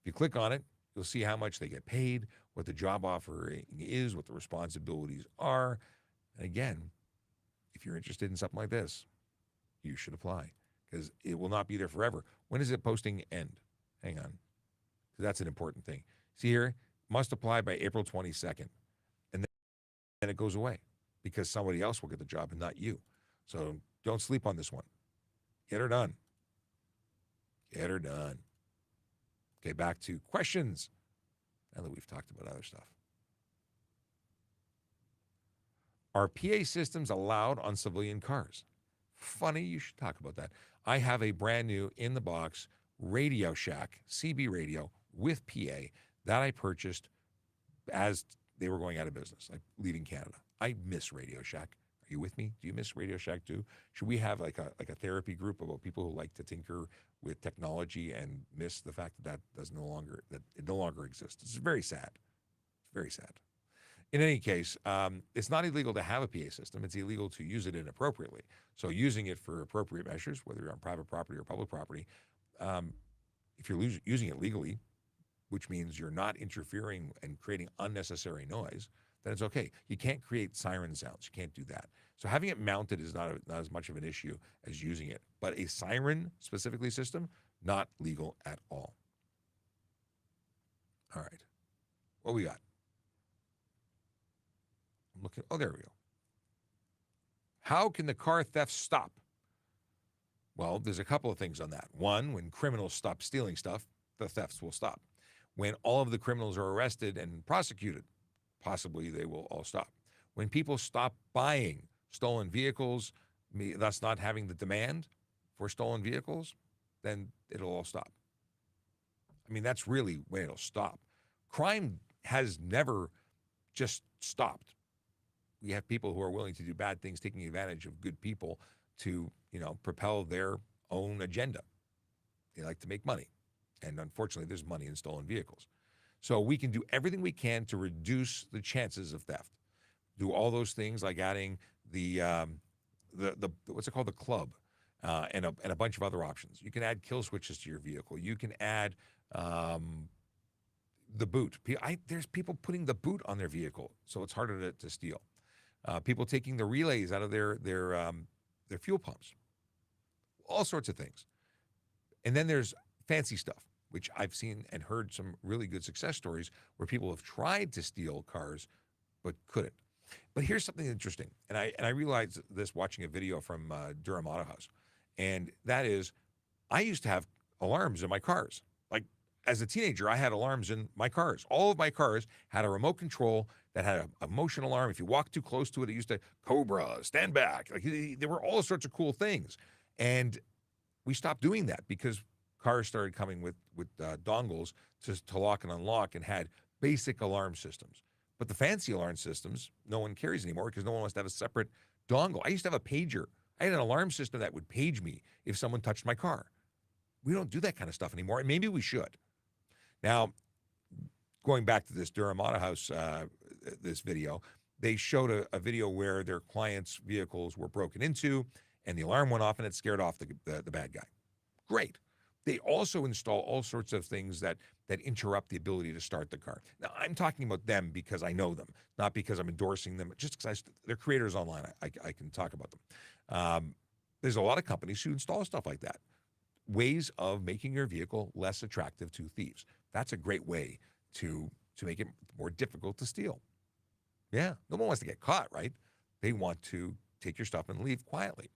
If you click on it, you'll see how much they get paid, what the job offering is, what the responsibilities are. And again, if you're interested in something like this, you should apply because it will not be there forever. When does it posting end? Hang on. That's an important thing. See here, must apply by April 22nd. And then it goes away because somebody else will get the job and not you. So don't sleep on this one. Get her done. Get her done. Okay, back to questions. Now that we've talked about other stuff. Are PA systems allowed on civilian cars? Funny, you should talk about that. I have a brand new in-the-box Radio Shack, CB radio with PA that I purchased as they were going out of business, like leaving Canada. I miss Radio Shack. Are you with me? Do you miss Radio Shack too? Should we have like a therapy group about people who like to tinker with technology and miss the fact that it no longer exists? It's very sad. It's very sad. In any case, it's not illegal to have a PA system. It's illegal to use it inappropriately. So using it for appropriate measures, whether you're on private property or public property, if you're using it legally, which means you're not interfering and creating unnecessary noise, then it's okay. You can't create siren sounds. You can't do that. So having it mounted is not as much of an issue as using it. But a siren specifically system, not legal at all. All right. What we got? I'm looking. Oh, there we go. How can the car theft stop? Well, there's a couple of things on that. One, when criminals stop stealing stuff, the thefts will stop. When all of the criminals are arrested and prosecuted, possibly they will all stop. When people stop buying stolen vehicles, thus not having the demand for stolen vehicles, then it'll all stop. I mean, that's really when it'll stop. Crime has never just stopped. We have people who are willing to do bad things, taking advantage of good people to, propel their own agenda. They like to make money. And unfortunately, there's money in stolen vehicles. So we can do everything we can to reduce the chances of theft. Do all those things like adding the what's it called, the club, and a bunch of other options. You can add kill switches to your vehicle. You can add the boot. There's people putting the boot on their vehicle, so it's harder to steal. People taking the relays out of their fuel pumps. All sorts of things. And then there's fancy stuff, which I've seen and heard some really good success stories where people have tried to steal cars but couldn't. But here's something interesting, and I realized this watching a video from Durham Auto House, and that is, I used to have alarms in my cars. Like, as a teenager, I had alarms in my cars. All of my cars had a remote control that had a motion alarm. If you walked too close to it, it used to Cobra, stand back. Like, there were all sorts of cool things, and we stopped doing that because cars started coming with dongles to lock and unlock and had basic alarm systems. But the fancy alarm systems, no one carries anymore because no one wants to have a separate dongle. I used to have a pager. I had an alarm system that would page me if someone touched my car. We don't do that kind of stuff anymore, and maybe we should. Now, going back to this Durham Auto House, this video, they showed a video where their clients' vehicles were broken into, and the alarm went off, and it scared off the bad guy. Great. They also install all sorts of things that interrupt the ability to start the car. Now, I'm talking about them because I know them, not because I'm endorsing them, just because they're creators online. I can talk about them. There's a lot of companies who install stuff like that. Ways of making your vehicle less attractive to thieves. That's a great way to make it more difficult to steal. Yeah, no one wants to get caught, right? They want to take your stuff and leave quietly.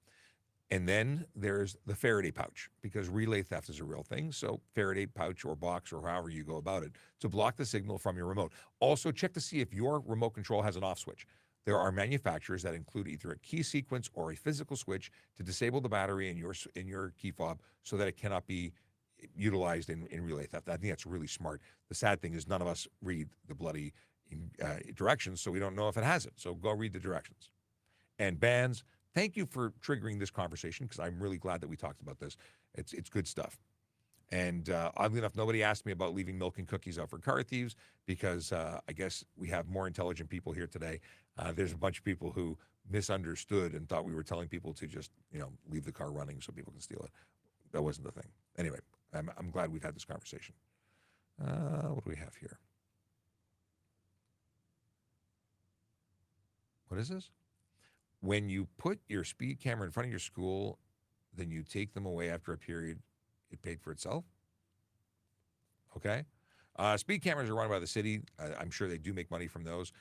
And then there's the Faraday pouch, because relay theft is a real thing. So Faraday pouch or box or however you go about it to block the signal from your remote. Also check to see if your remote control has an off switch. There are manufacturers that include either a key sequence or a physical switch to disable the battery in your key fob so that it cannot be utilized in relay theft. I think that's really smart. The sad thing is none of us read the bloody directions, so we don't know if it has it. So go read the directions. And bans. Thank you for triggering this conversation, because I'm really glad that we talked about this. It's good stuff. And oddly enough, nobody asked me about leaving milk and cookies out for car thieves, because I guess we have more intelligent people here today. There's a bunch of people who misunderstood and thought we were telling people to just, leave the car running so people can steal it. That wasn't the thing. Anyway, I'm glad we've had this conversation. What do we have here? What is this? When you put your speed camera in front of your school, then you take them away after a period, it paid for itself? Okay. Speed cameras are run by the city. I'm sure they do make money from those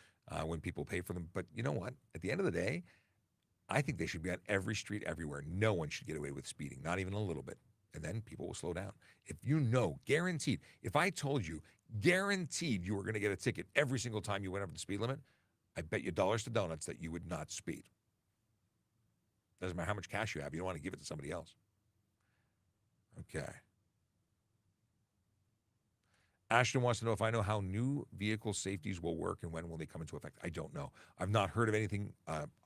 when people pay for them. But you know what? At the end of the day, I think they should be on every street everywhere. No one should get away with speeding, not even a little bit. And then people will slow down. If guaranteed, if I told you, guaranteed you were going to get a ticket every single time you went over the speed limit, I bet you dollars to donuts that you would not speed. Doesn't matter how much cash you have. You don't want to give it to somebody else. Okay. Ashton wants to know if I know how new vehicle safeties will work and when will they come into effect. I don't know. I've not heard of anything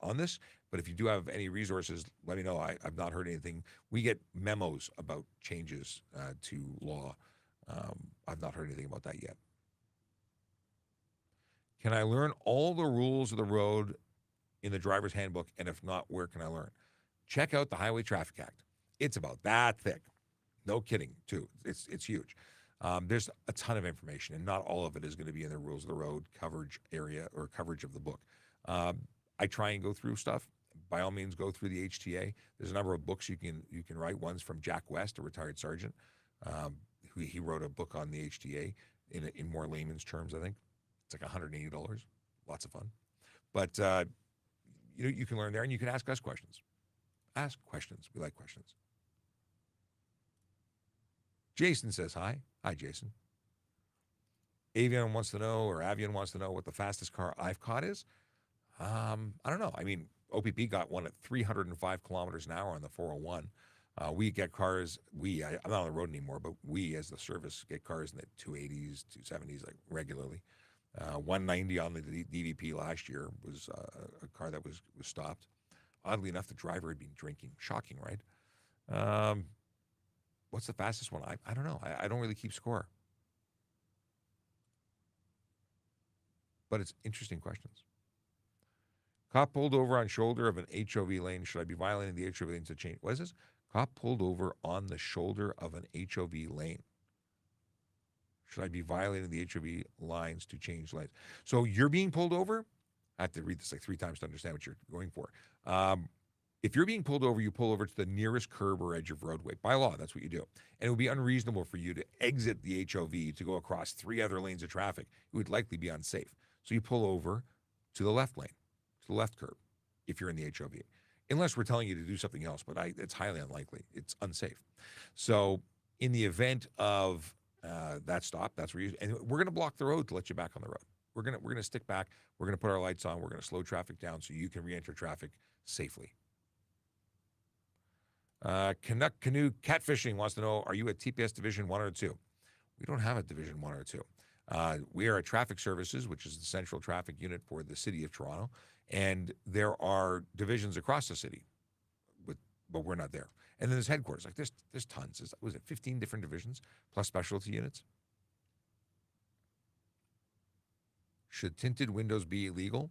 on this, but if you do have any resources, let me know. I've not heard anything. We get memos about changes to law. I've not heard anything about that yet. Can I learn all the rules of the road in the driver's handbook? And if not, where can I learn? Check out the Highway Traffic Act. It's about that thick. No kidding, too. It's huge. There's a ton of information, and not all of it is going to be in the rules of the road coverage area or coverage of the book. I try and go through stuff. By all means, go through the HTA. There's a number of books you can write. One's from Jack West, a retired sergeant. He wrote a book on the HTA in more layman's terms, I think. It's like $180. Lots of fun. But you can learn there, and you can ask us questions. Ask questions. We like questions. Jason says hi. Hi, Jason. Avian wants to know what the fastest car I've caught is. I don't know. I mean, OPP got one at 305 kilometers an hour on the 401. We get cars, I'm not on the road anymore, but we as the service get cars in the 280s, 270s, like regularly. 190 on the DVP last year was a car that was stopped. Oddly enough, the driver had been drinking. Shocking, right? What's the fastest one? I don't know. I don't really keep score. But it's interesting questions. Cop pulled over on shoulder of an HOV lane. Should I be violating the HOV lane to change? What is this? Cop pulled over on the shoulder of an HOV lane. Should I be violating the HOV lines to change lanes? So you're being pulled over? I have to read this like 3 times to understand what you're going for. If you're being pulled over, you pull over to the nearest curb or edge of roadway. By law, that's what you do. And it would be unreasonable for you to exit the HOV to go across 3 other lanes of traffic. It would likely be unsafe. So you pull over to the left lane, to the left curb, if you're in the HOV. Unless we're telling you to do something else, but it's highly unlikely. It's unsafe. So in the event of that stop, that's where and we're going to block the road to let you back on the road. We're going to stick back. We're going to put our lights on. We're going to slow traffic down so you can re-enter traffic safely. Canuck Canoe Catfishing wants to know, are you at TPS Division 1 or 2? We don't have a Division 1 or 2. We are at Traffic Services, which is the central traffic unit for the city of Toronto, and there are divisions across the city, but we're not there. And then there's headquarters. Like there's tons. Was it 15 different divisions plus specialty units? Should tinted windows be illegal?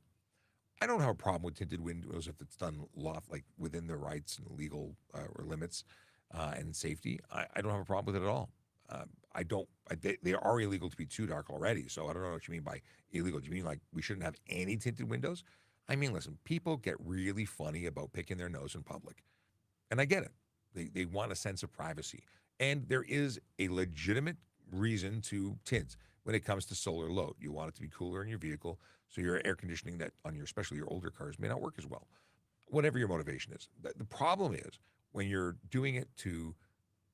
I don't have a problem with tinted windows if it's done like within the rights and legal or limits and safety. I don't have a problem with it at all. They are illegal to be too dark already, so I don't know what you mean by illegal. Do you mean like we shouldn't have any tinted windows? I mean, listen, people get really funny about picking their nose in public, and I get it. They want a sense of privacy, and there is a legitimate reason to tint when it comes to solar load. You want it to be cooler in your vehicle, so your air conditioning that on especially your older cars may not work as well. Whatever your motivation is, the problem is when you're doing it to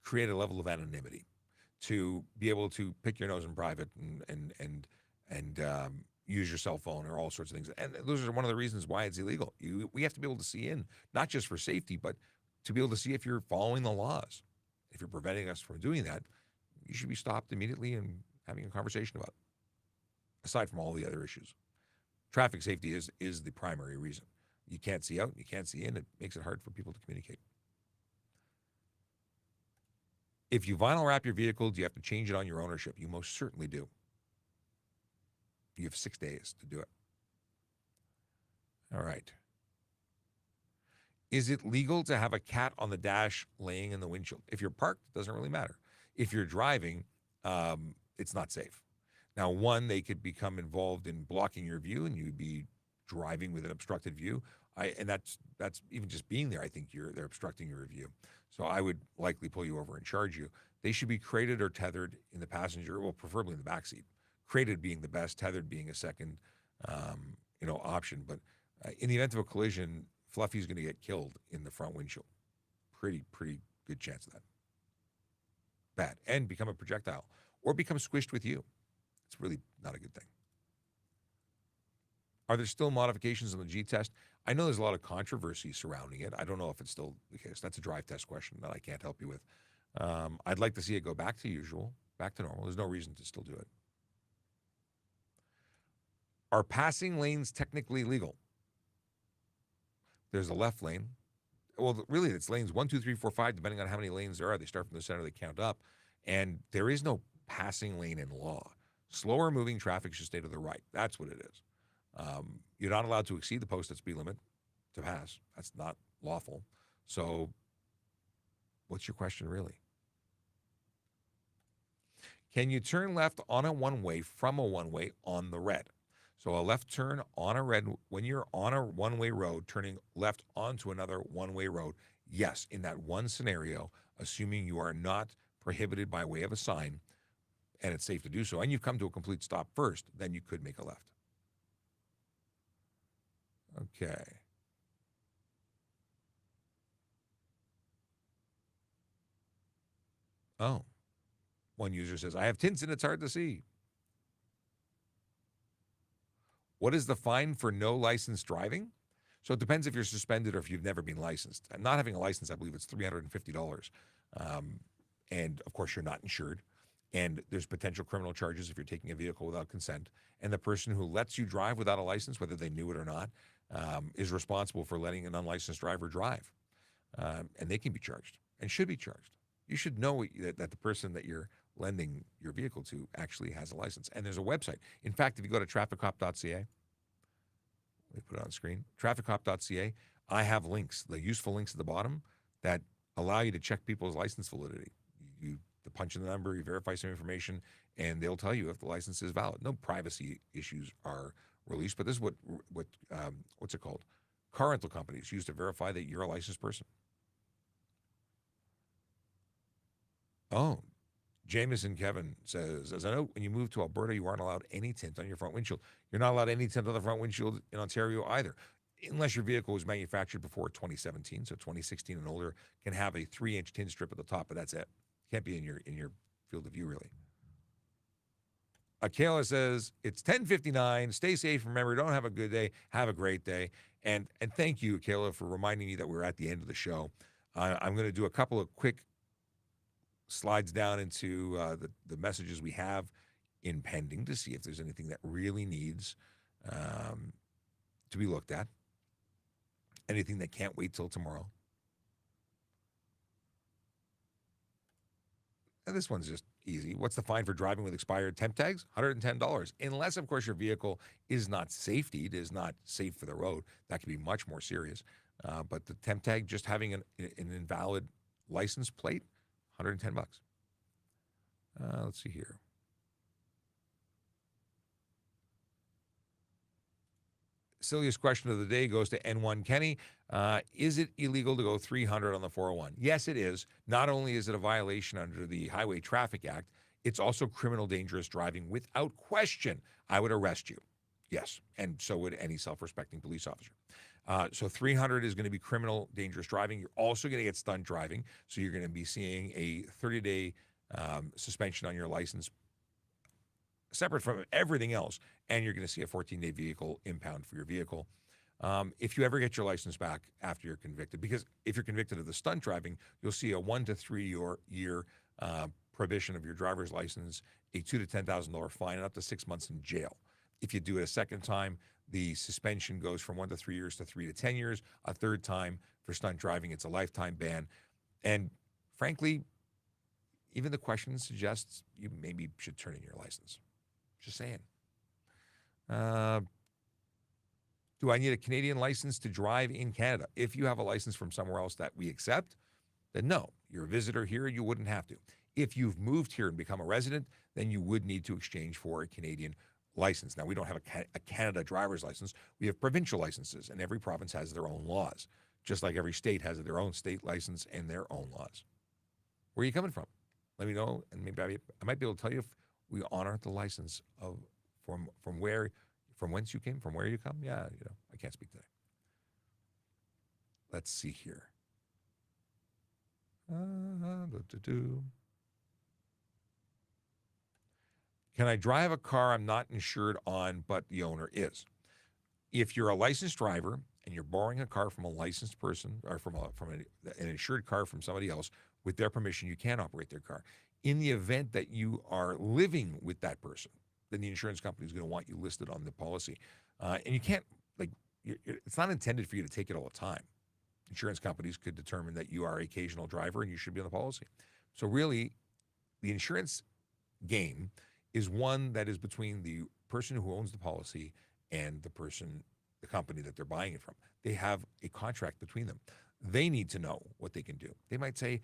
create a level of anonymity, to be able to pick your nose in private and use your cell phone or all sorts of things. And those are one of the reasons why it's illegal. We have to be able to see in, not just for safety, but to be able to see if you're following the laws. If you're preventing us from doing that, you should be stopped immediately and having a conversation about it, aside from all the other issues. Traffic safety is the primary reason. You can't see out, you can't see in. It makes it hard for people to communicate. If you vinyl wrap your vehicle, do you have to change it on your ownership? You most certainly do. You have 6 days to do it. All right. Is it legal to have a cat on the dash laying in the windshield? If you're parked, it doesn't really matter. If you're driving, it's not safe. Now, one, they could become involved in blocking your view, and you'd be driving with an obstructed view. And that's even just being there. I think they're obstructing your view. So I would likely pull you over and charge you. They should be crated or tethered in the passenger, well, preferably in the back seat. Crated being the best, tethered being a second, option. But in the event of a collision, Fluffy's going to get killed in the front windshield. Pretty good chance of that. Bad. And become a projectile or become squished with you. It's really not a good thing. Are there still modifications on the G-test? I know there's a lot of controversy surrounding it. I don't know if it's still the case. That's a drive test question that I can't help you with. I'd like to see it go back to usual, back to normal. There's no reason to still do it. Are passing lanes technically legal? There's a left lane. Well, really, it's lanes 1, 2, 3, 4, 5, depending on how many lanes there are. They start from the center, they count up. And there is no passing lane in law. Slower moving traffic should stay to the right. That's what it is. You're not allowed to exceed the posted speed limit to pass. That's not lawful. So what's your question really? Can you turn left on a one-way from a one-way on the red? So a left turn on a red, when you're on a one-way road, turning left onto another one-way road, yes, in that one scenario, assuming you are not prohibited by way of a sign, and it's safe to do so, and you've come to a complete stop first, then you could make a left. Okay. Oh. One user says, I have tints and it's hard to see. What is the fine for no licensed driving? So it depends if you're suspended or if you've never been licensed. And not having a license, I believe it's $350. And of course, you're not insured. And there's potential criminal charges if you're taking a vehicle without consent. And the person who lets you drive without a license, whether they knew it or not, is responsible for letting an unlicensed driver drive. And they can be charged and should be charged. You should know that the person that you're lending your vehicle to actually has a license. And there's a website. In fact, if you go to TrafficCop.ca, let me put it on screen, TrafficCop.ca, I have links, the useful links at the bottom that allow you to check people's license validity. You punch in the number, you verify some information, and they'll tell you if the license is valid. No privacy issues are released, but this is what's it called? Car rental companies use to verify that you're a licensed person. Oh, Jameson Kevin says, as I know, when you move to Alberta, you aren't allowed any tint on your front windshield. You're not allowed any tint on the front windshield in Ontario either, unless your vehicle was manufactured before 2017. So 2016 and older can have a 3-inch tint strip at the top, but that's it. Can't be in your field of view, really. Akela says, it's 10:59. Stay safe. Remember, don't have a good day. Have a great day. And thank you, Akela, for reminding me that we're at the end of the show. I'm going to do a couple of quick slides down into the messages we have in pending to see if there's anything that really needs to be looked at. Anything that can't wait till tomorrow. And this one's just easy. What's the fine for driving with expired temp tags? $110. Unless, of course, your vehicle is not safetied, is not safe for the road. That could be much more serious. But the temp tag, just having an invalid license plate, $110. Let's see here. Silliest question of the day goes to N1 Kenny. Is it illegal to go 300 on the 401? Yes, it is. Not only is it a violation under the Highway Traffic Act, it's also criminal dangerous driving. Without question, I would arrest you. Yes, and so would any self-respecting police officer. So 300 is going to be criminal dangerous driving. You're also going to get stunt driving. So you're going to be seeing a 30-day suspension on your license, separate from everything else, and you're going to see a 14-day vehicle impound for your vehicle. If you ever get your license back after you're convicted, because if you're convicted of the stunt driving, you'll see a 1 to 3 year prohibition of your driver's license, a $2,000 to $10,000 fine, and up to 6 months in jail. If you do it a second time, the suspension goes from 1 to 3 years to 3 to 10 years. A third time for stunt driving, it's a lifetime ban. And frankly, even the question suggests you maybe should turn in your license. Just saying. Do I need a Canadian license to drive in Canada? If you have a license from somewhere else that we accept, then no. You're a visitor here, you wouldn't have to. If you've moved here and become a resident, then you would need to exchange for a Canadian license. Now, we don't have a Canada driver's license. We have provincial licenses, and every province has their own laws, just like every state has their own state license and their own laws. Where are you coming from? Let me know, and maybe I might be able to tell you if we honor the license of from whence you came, from where you come. Yeah, I can't speak today. Let's see here. Can I drive a car I'm not insured on, but the owner is? If you're a licensed driver and you're borrowing a car from a licensed person or from an insured car from somebody else, with their permission, you can operate their car. In the event that you are living with that person, then the insurance company is going to want you listed on the policy. And you can't, it's not intended for you to take it all the time. Insurance companies could determine that you are an occasional driver and you should be on the policy. So really, the insurance game is one that is between the person who owns the policy and the company that they're buying it from. They have a contract between them. They need to know what they can do. They might say,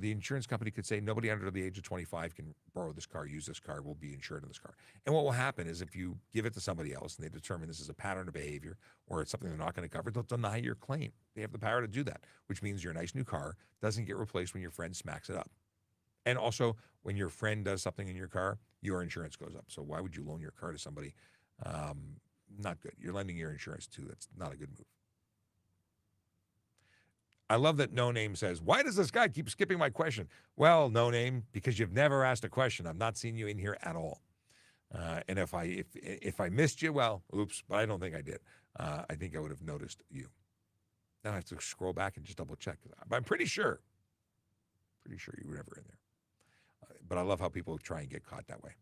the insurance company could say, nobody under the age of 25 can borrow this car, use this car, will be insured in this car. And what will happen is if you give it to somebody else and they determine this is a pattern of behavior or it's something they're not going to cover, they'll deny your claim. They have the power to do that, which means your nice new car doesn't get replaced when your friend smacks it up. And also, when your friend does something in your car, your insurance goes up. So why would you loan your car to somebody? Not good. You're lending your insurance too. That's not a good move. I love that No Name says, why does this guy keep skipping my question? Well, No Name, because you've never asked a question. I've not seen you in here at all. And if I missed you, well, oops, but I don't think I did. I think I would have noticed you. Then I have to scroll back and just double check. But I'm pretty sure you were never in there. But I love how people try and get caught that way.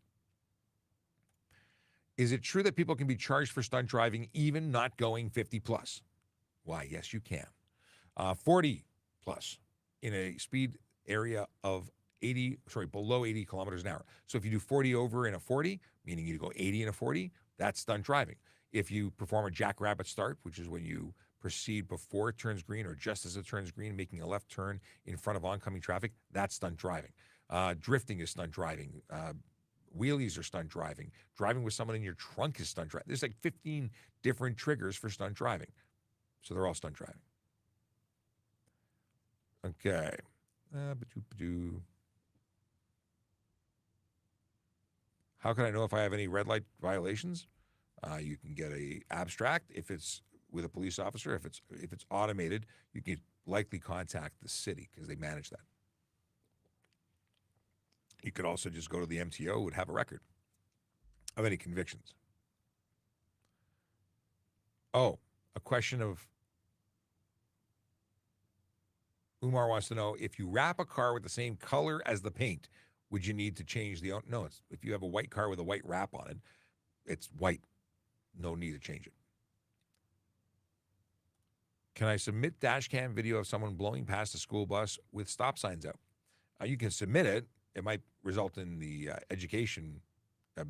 Is it true that people can be charged for stunt driving even not going 50 plus? Why, yes, you can. 40 plus in a speed area of below 80 kilometers an hour. So if you do 40 over in a 40, meaning you go 80 in a 40, that's stunt driving. If you perform a jackrabbit start, which is when you proceed before it turns green or just as it turns green, making a left turn in front of oncoming traffic, that's stunt driving. Drifting is stunt driving. Wheelies are stunt driving. Driving with someone in your trunk is stunt driving. There's like 15 different triggers for stunt driving. So they're all stunt driving. Okay. How can I know if I have any red light violations? You can get a abstract if it's with a police officer. If it's automated, you can likely contact the city because they manage that. You could also just go to the MTO and have a record of any convictions. Oh, a question of Umar wants to know, if you wrap a car with the same color as the paint, would you need to change the... No, if you have a white car with a white wrap on it, it's white. No need to change it. Can I submit dash cam video of someone blowing past a school bus with stop signs out? You can submit it. It might result in the education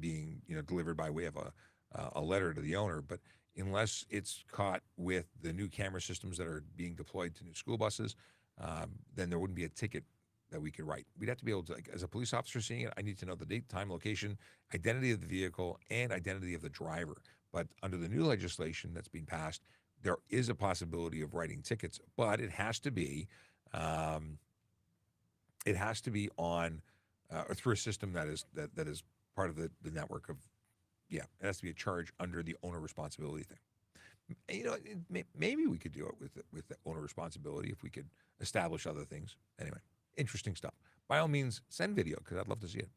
being delivered by way of a letter to the owner, but unless it's caught with the new camera systems that are being deployed to new school buses, then there wouldn't be a ticket that we could write. We'd have to be able to, like, as a police officer seeing it, I need to know the date, time, location, identity of the vehicle, and identity of the driver. But under the new legislation that's being passed, there is a possibility of writing tickets, but it has to be on or through a system that is part of the network of, it has to be a charge under the owner responsibility thing. Maybe we could do it with the owner responsibility if we could establish other things. Anyway, interesting stuff. By all means, send video because I'd love to see it.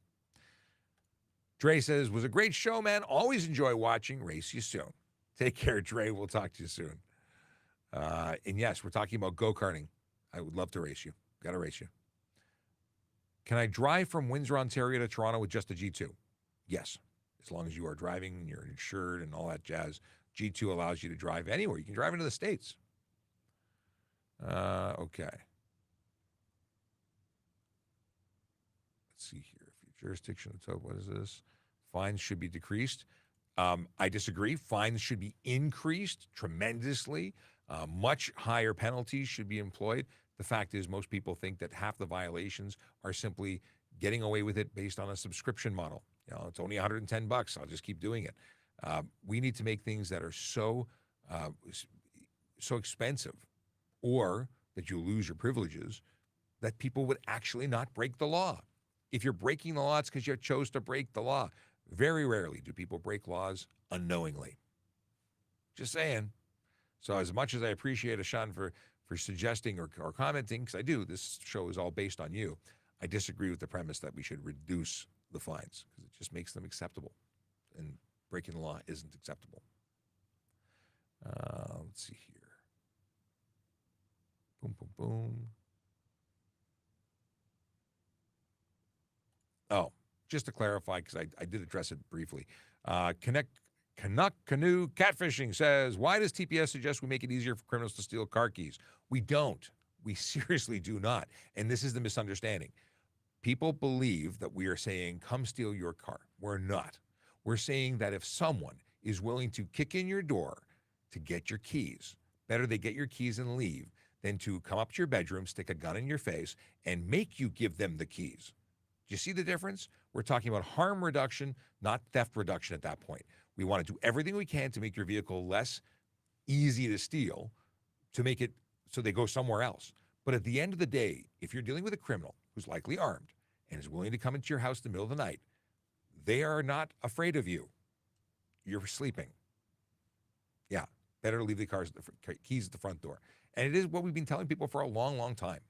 Dre says, was a great show, man. Always enjoy watching. Race you soon. Take care, Dre. We'll talk to you soon. And yes, we're talking about go-karting. I would love to race you. Got to race you. Can I drive from Windsor, Ontario to Toronto with just a G2? Yes. As long as you are driving, you're insured and all that jazz. G2 allows you to drive anywhere. You can drive into the States. Okay. Let's see here. If your jurisdiction, what is this? Fines should be decreased. I disagree. Fines should be increased tremendously. Much higher penalties should be employed. The fact is, most people think that half the violations are simply getting away with it based on a subscription model. It's only $110. I'll just keep doing it. We need to make things that are so expensive, or that you lose your privileges, that people would actually not break the law. If you're breaking the law, it's because you chose to break the law. Very rarely do people break laws unknowingly. Just saying. So as much as I appreciate Ashan for suggesting or commenting, because I do, this show is all based on you, I disagree with the premise that we should reduce the fines because it just makes them acceptable. And breaking the law isn't acceptable. Let's see here. Boom, boom, boom. Oh, just to clarify, because I did address it briefly. Canuck Canoe Catfishing says, why does TPS suggest we make it easier for criminals to steal car keys? We don't. We seriously do not. And this is the misunderstanding. People believe that we are saying, come steal your car. We're not. We're saying that if someone is willing to kick in your door to get your keys, better they get your keys and leave than to come up to your bedroom, stick a gun in your face, and make you give them the keys. Do you see the difference? We're talking about harm reduction, not theft reduction at that point. We want to do everything we can to make your vehicle less easy to steal, to make it so they go somewhere else. But at the end of the day, if you're dealing with a criminal who's likely armed and is willing to come into your house in the middle of the night, they are not afraid of you. You're sleeping. Yeah, better leave the keys at the front door. And it is what we've been telling people for a long, long time.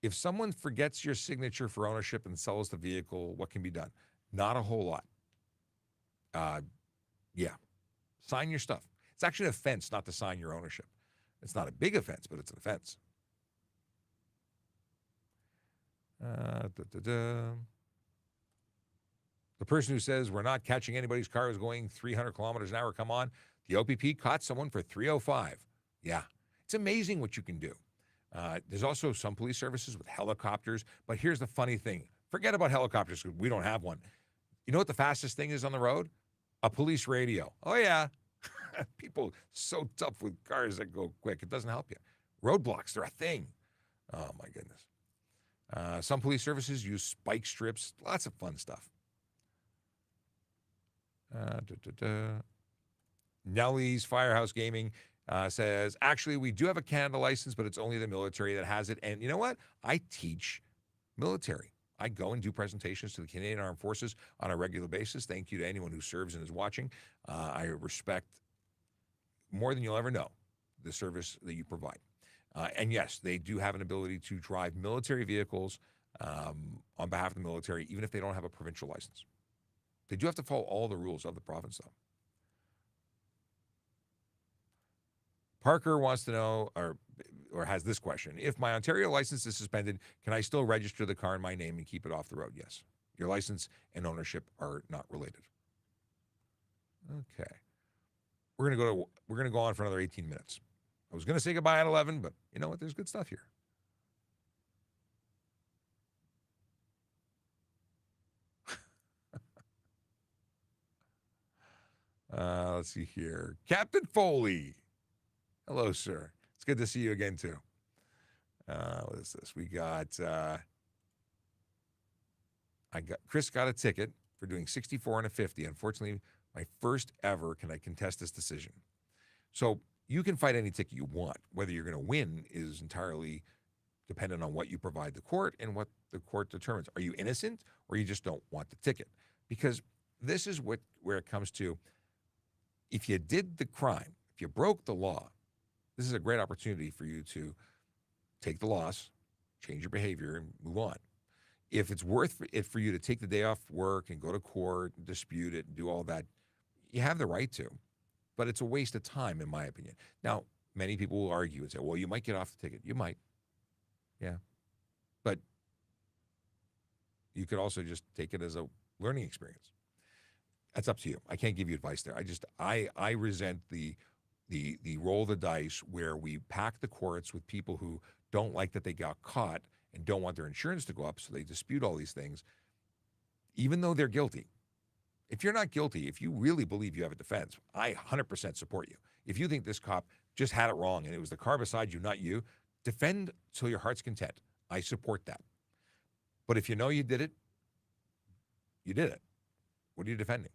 If someone forgets your signature for ownership and sells the vehicle, what can be done? Not a whole lot. Yeah, sign your stuff. It's actually an offense not to sign your ownership. It's not a big offense, but it's an offense. The person who says we're not catching anybody's car is going 300 kilometers an hour, come on. The OPP caught someone for 305. Yeah, it's amazing what you can do. There's also some police services with helicopters, but here's the funny thing. Forget about helicopters because we don't have one. You know what the fastest thing is on the road? A police radio. Oh, yeah. People so tough with cars that go quick. It doesn't help you. Roadblocks, they're a thing. Oh, my goodness. Some police services use spike strips. Lots of fun stuff. Nellie's Firehouse Gaming says, actually, we do have a Canada license, but it's only the military that has it. And you know what? I teach military. I go and do presentations to the Canadian Armed Forces on a regular basis. Thank you to anyone who serves and is watching. I respect more than you'll ever know the service that you provide. And yes, they do have an ability to drive military vehicles on behalf of the military, even if they don't have a provincial license. They do have to follow all the rules of the province, though. Parker wants to know, or has this question. If my Ontario license is suspended, can I still register the car in my name and keep it off the road? Yes. Your license and ownership are not related. Okay. We're gonna go on for another 18 minutes. I was gonna say goodbye at 11, but you know what? There's good stuff here. Let's see here. Captain Foley. Hello, sir. It's good to see you again, too. What is this? We got, Chris got a ticket for doing 64 and a 50. Unfortunately, my first ever. Can I contest this decision? So you can fight any ticket you want. Whether you're going to win is entirely dependent on what you provide the court and what the court determines. Are you innocent or you just don't want the ticket? Because this is where it comes to, if you did the crime, if you broke the law, this is a great opportunity for you to take the loss, change your behavior, and move on. If it's worth it for you to take the day off work and go to court and dispute it and do all that, you have the right to. But it's a waste of time, in my opinion. Now, many people will argue and say, well, you might get off the ticket. You might. Yeah. But you could also just take it as a learning experience. That's up to you. I can't give you advice there. I resent the roll of the dice where we pack the courts with people who don't like that they got caught and don't want their insurance to go up, so they dispute all these things, even though they're guilty. If you're not guilty, if you really believe you have a defense, I 100% support you. If you think this cop just had it wrong and it was the car beside you, not you, defend till your heart's content. I support that. But if you know you did it, you did it. What are you defending?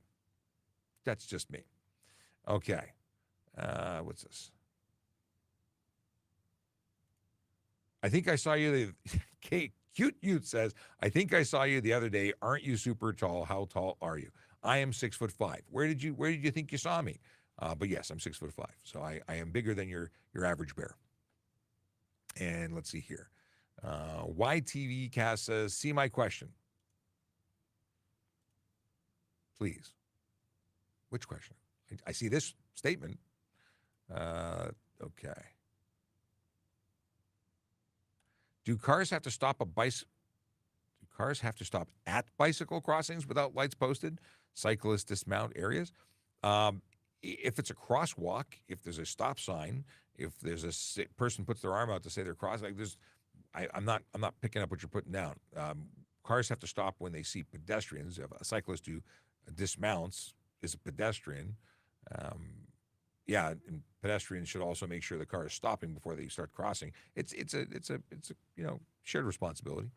That's just me. Okay. What's this? I think I saw you. Kate, Cute Ute says, I think I saw you the other day. Aren't you super tall? How tall are you? I am 6'5". Where did you think you saw me? But yes, I'm 6'5". So I am bigger than your average bear. And let's see here. YTV Cast says, see my question. Please. Which question? I see this statement. Okay. Do cars have to stop at bicycle crossings without lights posted? Cyclists dismount areas? If it's a crosswalk, if there's a stop sign, if there's a person puts their arm out to say they're crossing, I'm not picking up what you're putting down. Cars have to stop when they see pedestrians. If a cyclist who dismounts is a pedestrian. And pedestrians should also make sure the car is stopping before they start crossing. It's a shared responsibility.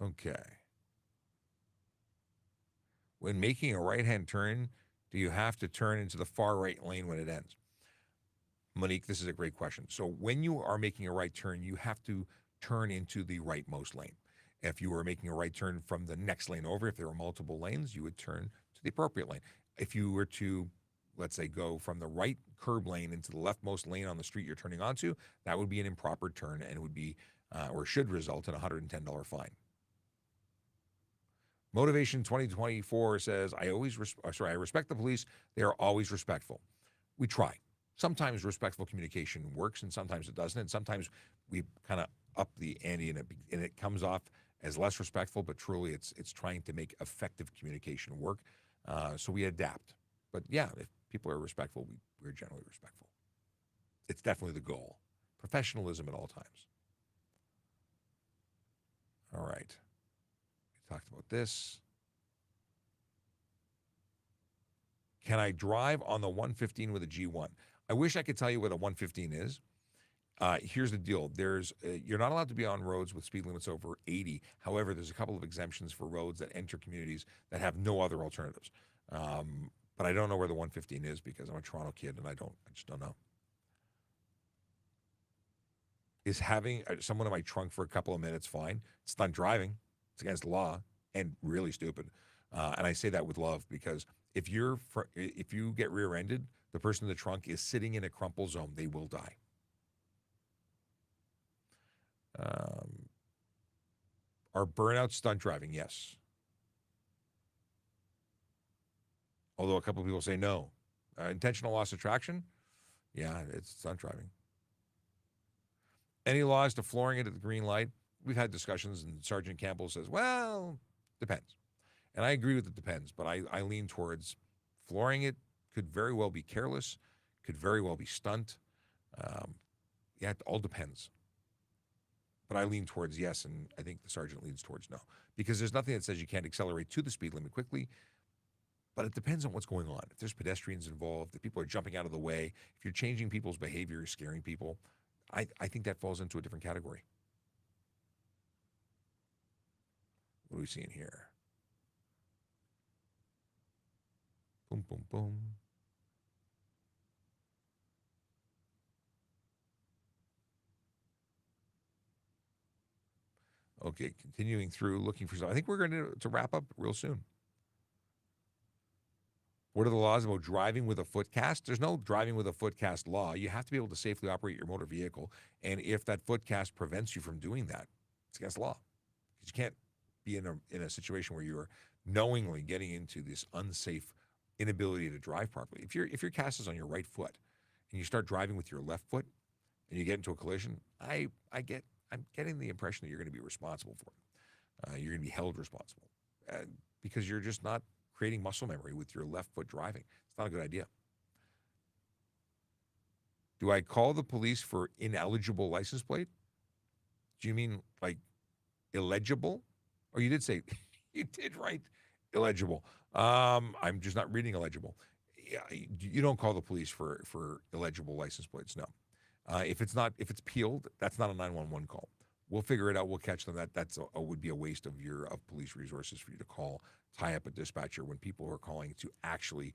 Okay. When making a right-hand turn, do you have to turn into the far right lane when it ends? Monique, this is a great question. So when you are making a right turn, you have to turn into the rightmost lane. If you were making a right turn from the next lane over, if there were multiple lanes, you would turn to the appropriate lane. If you were to, let's say, go from the right curb lane into the leftmost lane on the street you're turning onto, that would be an improper turn and would be, or should result in a $110 fine. Motivation 2024 says, I respect the police. They are always respectful. We try. Sometimes respectful communication works and sometimes it doesn't. And sometimes we kind of up the ante and it comes off as less respectful, but truly it's trying to make effective communication work. So we adapt. But yeah, if people are respectful, we're generally respectful. It's definitely the goal. Professionalism at all times. All right. We talked about this. Can I drive on the 115 with a G1? I wish I could tell you what a 115 is. Here's the deal. You're not allowed to be on roads with speed limits over 80. However, there's a couple of exemptions for roads that enter communities that have no other alternatives. But I don't know where the 115 is because I'm a Toronto kid and I just don't know. Is having someone in my trunk for a couple of minutes fine? It's stunt driving. It's against the law and really stupid. And I say that with love because if you get rear-ended, the person in the trunk is sitting in a crumple zone. They will die. Are burnouts stunt driving? Yes. Although a couple of people say no. Intentional loss of traction? Yeah, it's stunt driving. Any laws to flooring it at the green light? We've had discussions, and Sergeant Campbell says, well, depends. And I agree with it depends, but I lean towards flooring it could very well be careless, could very well be stunt. Yeah, it all depends. But I lean towards yes, and I think the sergeant leans towards no. Because there's nothing that says you can't accelerate to the speed limit quickly, but it depends on what's going on. If there's pedestrians involved, if people are jumping out of the way, if you're changing people's behavior, scaring people, I think that falls into a different category. What are we seeing here? Boom, boom, boom. Okay, continuing through, looking for something. I think we're going to wrap up real soon. What are the laws about driving with a foot cast? There's no driving with a foot cast law. You have to be able to safely operate your motor vehicle. And if that foot cast prevents you from doing that, it's against the law. Because you can't be in a situation where you're knowingly getting into this unsafe inability to drive properly. If your cast is on your right foot and you start driving with your left foot and you get into a collision, I'm getting the impression that you're going to be responsible for it. You're going to be held responsible because you're just not creating muscle memory with your left foot driving. It's not a good idea. Do I call the police for ineligible license plate? Do you mean like illegible? Or you did say, you did write illegible. I'm just not reading illegible. You don't call the police for illegible license plates, no. If it's peeled, that's not a 911 call. We'll figure it out. We'll catch them. That would be a waste of police resources for you to call, tie up a dispatcher when people are calling to actually,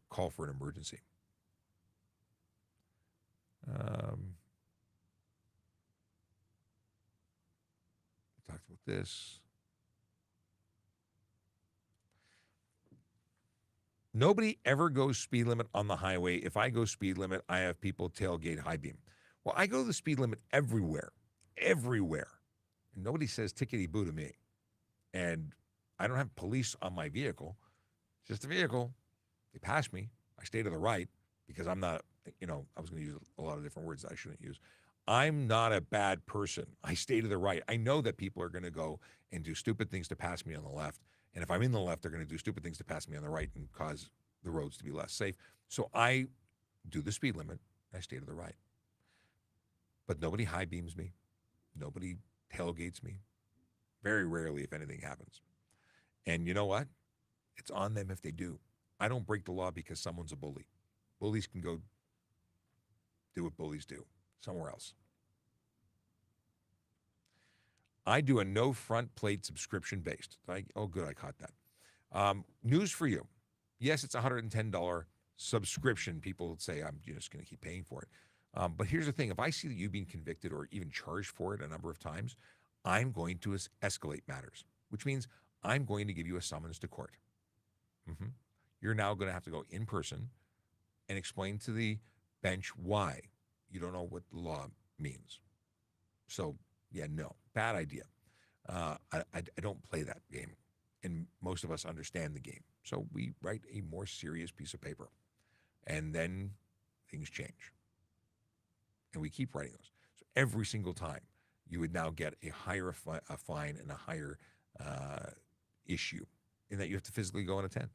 call for an emergency. We talked about this. Nobody ever goes speed limit on the highway. If I go speed limit, I have people tailgate high beam. Well, I go the speed limit everywhere. And nobody says tickety boo to me. And I don't have police on my vehicle. It's just a vehicle. They pass me. I stay to the right because I'm not, I was going to use a lot of different words that I shouldn't use. I'm not a bad person. I stay to the right. I know that people are going to go and do stupid things to pass me on the left. And if I'm in the left, they're going to do stupid things to pass me on the right and cause the roads to be less safe. So I do the speed limit. I stay to the right. But nobody high beams me. Nobody tailgates me. Very rarely, if anything happens. And you know what? It's on them if they do. I don't break the law because someone's a bully. Bullies can go do what bullies do somewhere else. I do a no front plate subscription based. Oh, good, I caught that. News for you. Yes, it's a $110 subscription. People say I'm just going to keep paying for it. But here's the thing. If I see that you've been convicted or even charged for it a number of times, I'm going to escalate matters, which means I'm going to give you a summons to court. You're now going to have to go in person and explain to the bench why you don't know what the law means. So, yeah, no, bad idea. I don't play that game. and most of us understand the game. So we write a more serious piece of paper, and then things change. And we keep writing those. So every single time, you would now get a higher a fine and a higher issue in that you have to physically go and attend.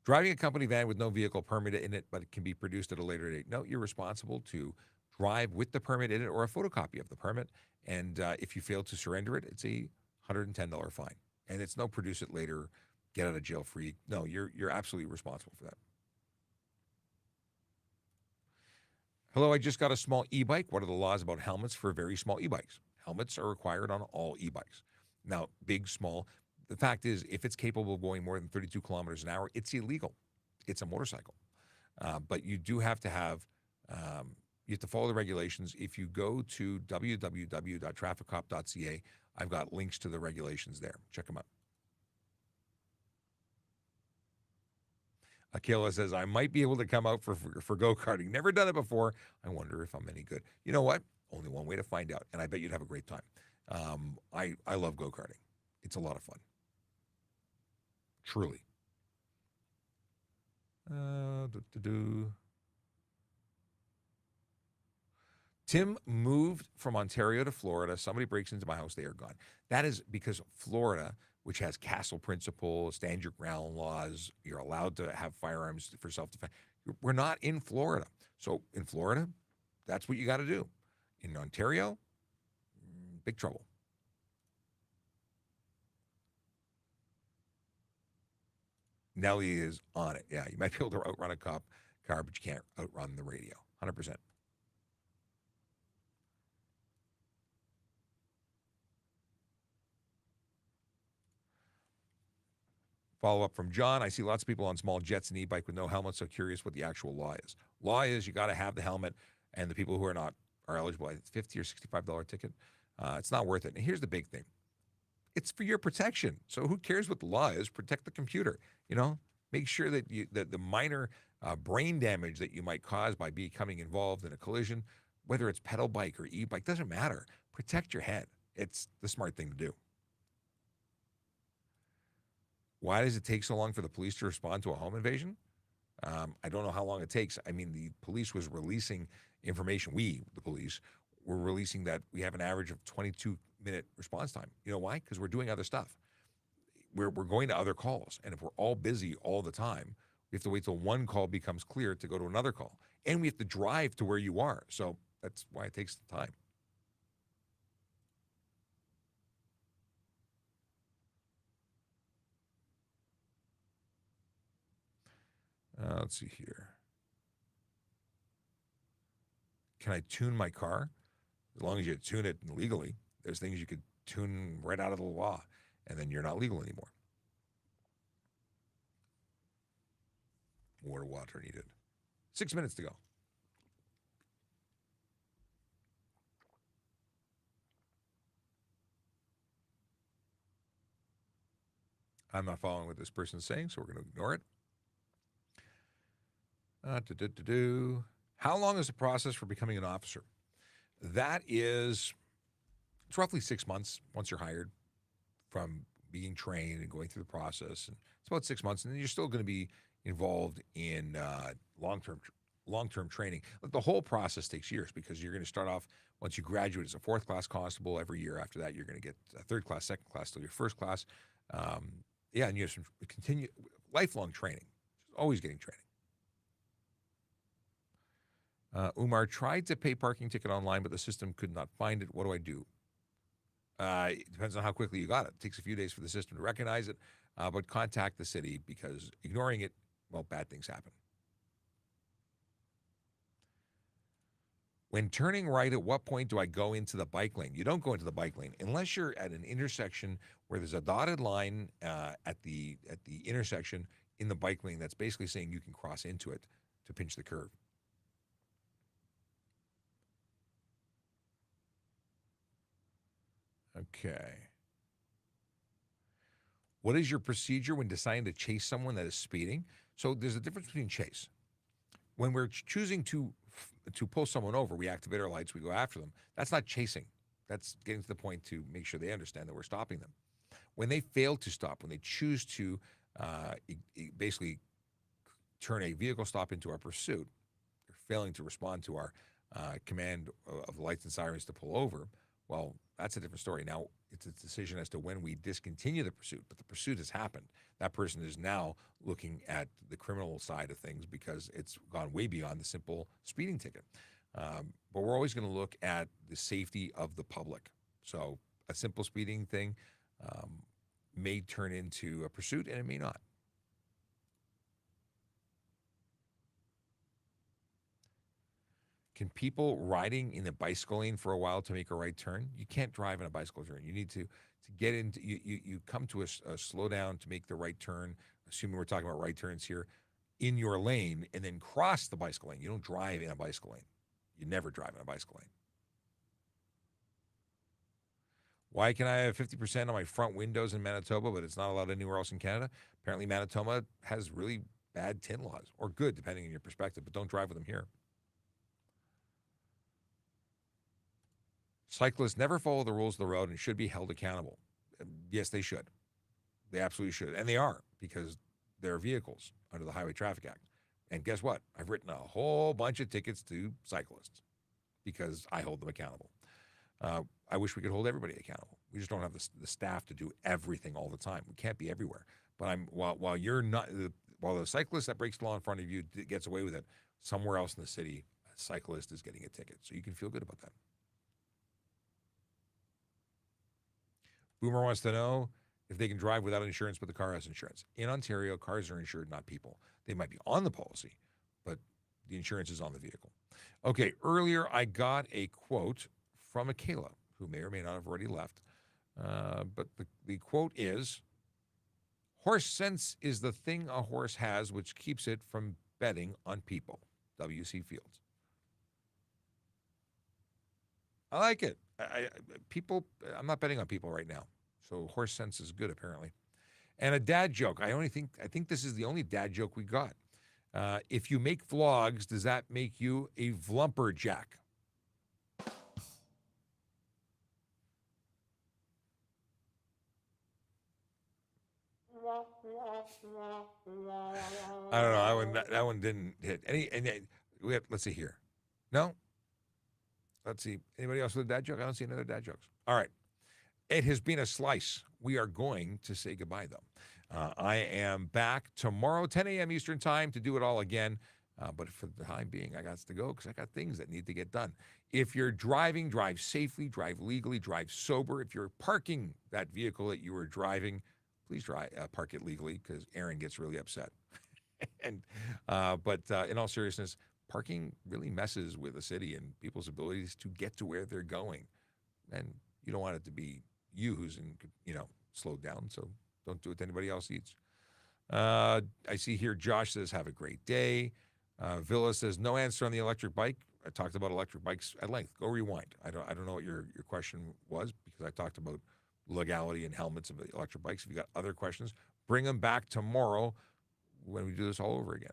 Driving a company van with no vehicle permit in it, but it can be produced at a later date. No, you're responsible to drive with the permit in it or a photocopy of the permit. And if you fail to surrender it, it's a $110 fine. And it's no produce it later, get out of jail free. No, you're absolutely responsible for that. Hello, I just got a small e-bike. What are the laws about helmets for very small e-bikes? Helmets are required on all e-bikes. Now, big, small. The fact is, if it's capable of going more than 32 kilometers an hour, it's illegal. It's a motorcycle. But you do have to have, you have to follow the regulations. If you go to www.ASKaTrafficCop.ca, I've got links to the regulations there. Check them out. Akela says, I might be able to come out for go-karting. Never done it before. I wonder if I'm any good. You know what? Only one way to find out, and I bet you'd have a great time. I love go-karting. It's a lot of fun. Truly. Tim moved from Ontario to Florida. Somebody breaks into my house, they are gone. That is because Florida, which has castle principle, stand your ground laws, you're allowed to have firearms for self-defense. We're not in Florida. So in Florida, that's what you got to do. In Ontario, big trouble. Nelly is on it. Yeah, you might be able to outrun a cop car, but you can't outrun the radio. 100%. Follow up from John. I see lots of people on small jets and e-bike with no helmets, so curious what the actual law is. Law is you got to have the helmet, and the people who are not are eligible. It's $50 or $65 ticket. It's not worth it. And here's the big thing. It's for your protection. So who cares what the law is? Protect the computer. You know, make sure that that the minor brain damage that you might cause by becoming involved in a collision, whether it's pedal bike or e-bike, doesn't matter. Protect your head. It's the smart thing to do. Why does it take so long for the police to respond to a home invasion? I don't know how long it takes. I mean, the police was releasing information. We, the police, were releasing that we have an average of 22-minute response time. You know why? Because we're doing other stuff. We're going to other calls. And if we're all busy all the time, we have to wait till one call becomes clear to go to another call. And we have to drive to where you are. So that's why it takes the time. Let's see here. Can I tune my car? As long as you tune it legally. There's things you could tune right out of the law, and then you're not legal anymore. More water needed. 6 minutes to go. I'm not following what this person's saying, so we're going to ignore it. How long is the process for becoming an officer? That is, it's roughly 6 months once you're hired from being trained and going through the process. And it's about 6 months, and then you're still going to be involved in long-term training. The whole process takes years because you're going to start off, once you graduate as a 4th class constable, every year after that, you're going to get a 3rd class, 2nd class, till your 1st class. And you have some lifelong training, always getting training. Umar tried to pay parking ticket online, but the system could not find it. What do I do? It depends on how quickly you got it. It takes a few days for the system to recognize it, but contact the city because ignoring it, well, bad things happen. When turning right, at what point do I go into the bike lane? You don't go into the bike lane unless you're at an intersection where there's a dotted line at the intersection in the bike lane that's basically saying you can cross into it to pinch the curve. Okay. What is your procedure when deciding to chase someone that is speeding? So there's a difference between chase. When we're choosing to pull someone over, we activate our lights, we go after them. That's not chasing. That's getting to the point to make sure they understand that we're stopping them. When they fail to stop, when they choose to basically turn a vehicle stop into our pursuit, they're failing to respond to our command of the lights and sirens to pull over, well, that's a different story. Now, it's a decision as to when we discontinue the pursuit, but the pursuit has happened. That person is now looking at the criminal side of things because it's gone way beyond the simple speeding ticket. But we're always going to look at the safety of the public. So a simple speeding thing may turn into a pursuit, and it may not. Can people riding in the bicycle lane for a while to make a right turn? You can't drive in a bicycle turn. You need to get into, you come to a slowdown to make the right turn, assuming we're talking about right turns here, in your lane, and then cross the bicycle lane. You don't drive in a bicycle lane. You never drive in a bicycle lane. Why can I have 50% on my front windows in Manitoba, but it's not allowed anywhere else in Canada? Apparently Manitoba has really bad tin laws, or good, depending on your perspective, but don't drive with them here. Cyclists never follow the rules of the road and should be held accountable. Yes, they should. They absolutely should. And they are, because they're vehicles under the Highway Traffic Act. And guess what? I've written a whole bunch of tickets to cyclists because I hold them accountable. I wish we could hold everybody accountable. We just don't have the staff to do everything all the time. We can't be everywhere. But while you're not, while the cyclist that breaks the law in front of you gets away with it, somewhere else in the city, a cyclist is getting a ticket. So you can feel good about that. Boomer wants to know if they can drive without insurance, but the car has insurance. In Ontario, cars are insured, not people. They might be on the policy, but the insurance is on the vehicle. Okay, earlier I got a quote from a Kayla, who may or may not have already left. But the quote is, horse sense is the thing a horse has which keeps it from betting on people. W.C. Fields. I like it. I'm not betting on people right now. So horse sense is good, apparently. And a dad joke. I think this is the only dad joke we got. If you make vlogs, does that make you a vlumperjack? I don't know. That one didn't hit. Let's see here. No? Let's see. Anybody else with a dad joke? I don't see any other dad jokes. All right. It has been a slice. We are going to say goodbye, though. I am back tomorrow, 10 a.m. Eastern time, to do it all again. But for the time being, I got to go because I got things that need to get done. If you're driving, drive safely, drive legally, drive sober. If you're parking that vehicle that you were driving, please park it legally because Aaron gets really upset. But in all seriousness, parking really messes with the city and people's abilities to get to where they're going. And you don't want it to be you who's slowed down. So don't do it to anybody else eats. I see here Josh says, have a great day. Villa says, no answer on the electric bike. I talked about electric bikes at length. Go rewind. I don't know what your question was because I talked about legality and helmets of the electric bikes. If you got other questions, bring them back tomorrow when we do this all over again.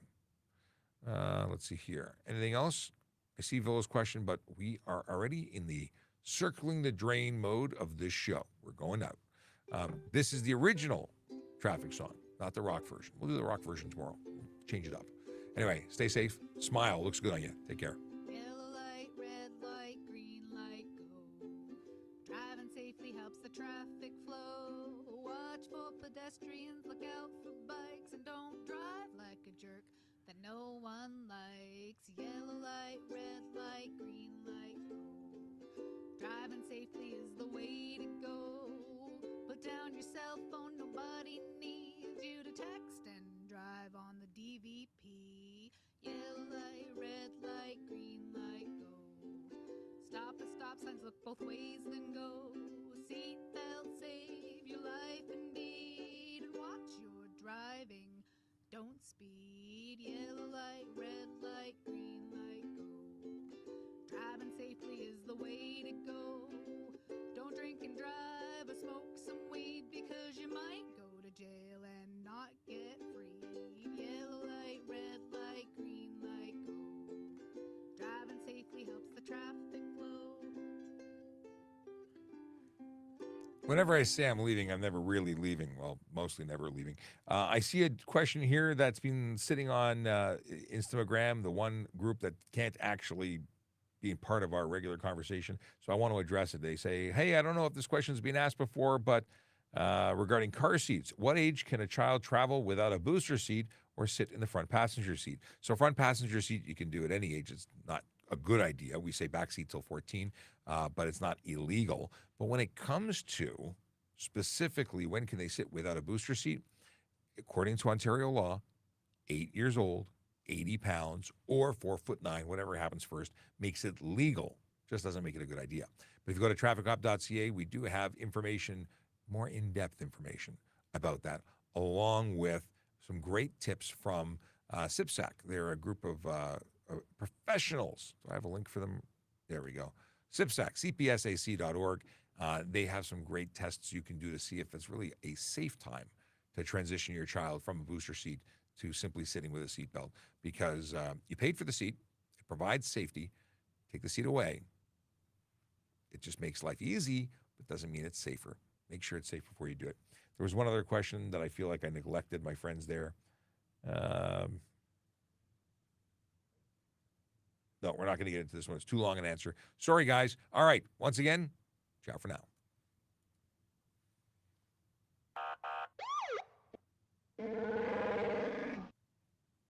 Let's see here. Anything else? I see Villa's question, but we are already in the circling the drain mode of this show. We're going out. This is the original traffic song, not the rock version. We'll do the rock version tomorrow. Change it up. Anyway, stay safe. Smile. Looks good on you. Take care. Yellow light, red light, green light, go. Driving safely helps the traffic flow. Watch for pedestrians, look out for bikes, and don't drive like a jerk that no one likes. Yellow light, red light, green light, go. Driving safely is the way to go. Put down your cell phone, nobody needs you to text and drive on the DVP. Yellow light, red light, green light, go. Stop at stop signs, look both ways, then go. Seatbelt save your life indeed, and watch your driving, don't speed. Yellow light, red light, green light, go. Driving safely is the way to go. Don't drink and drive or smoke some weed, because you might go to jail and not get free. Yellow light, red light, green light, go. Driving safely helps the traffic flow. Whenever I say I'm leaving, I'm never really leaving. Well, mostly never leaving. I see a question here that's been sitting on Instagram, the one group that can't actually be part of our regular conversation. So I want to address it. They say, hey, I don't know if this question's been asked before, but regarding car seats, what age can a child travel without a booster seat or sit in the front passenger seat? So front passenger seat, you can do at any age. It's not a good idea. We say back seat till 14, but it's not illegal. But when it comes to specifically when can they sit without a booster seat, according to Ontario law, 8 years old, 80 pounds, or 4'9", whatever happens first, makes it legal. Just doesn't make it a good idea. But if you go to TrafficCop.ca, we do have information, more in-depth information about that, along with some great tips from CIPSAC. They're a group of professionals. Do I have a link for them? There we go. CIPSAC, cpsac.org. They have some great tests you can do to see if it's really a safe time to transition your child from a booster seat to simply sitting with a seatbelt, because you paid for the seat. It provides safety. Take the seat away. It just makes life easy, but doesn't mean it's safer. Make sure it's safe before you do it. There was one other question that I feel like I neglected, my friends there. No, we're not going to get into this one. It's too long an answer. Sorry, guys. All right. Once again, ciao for now.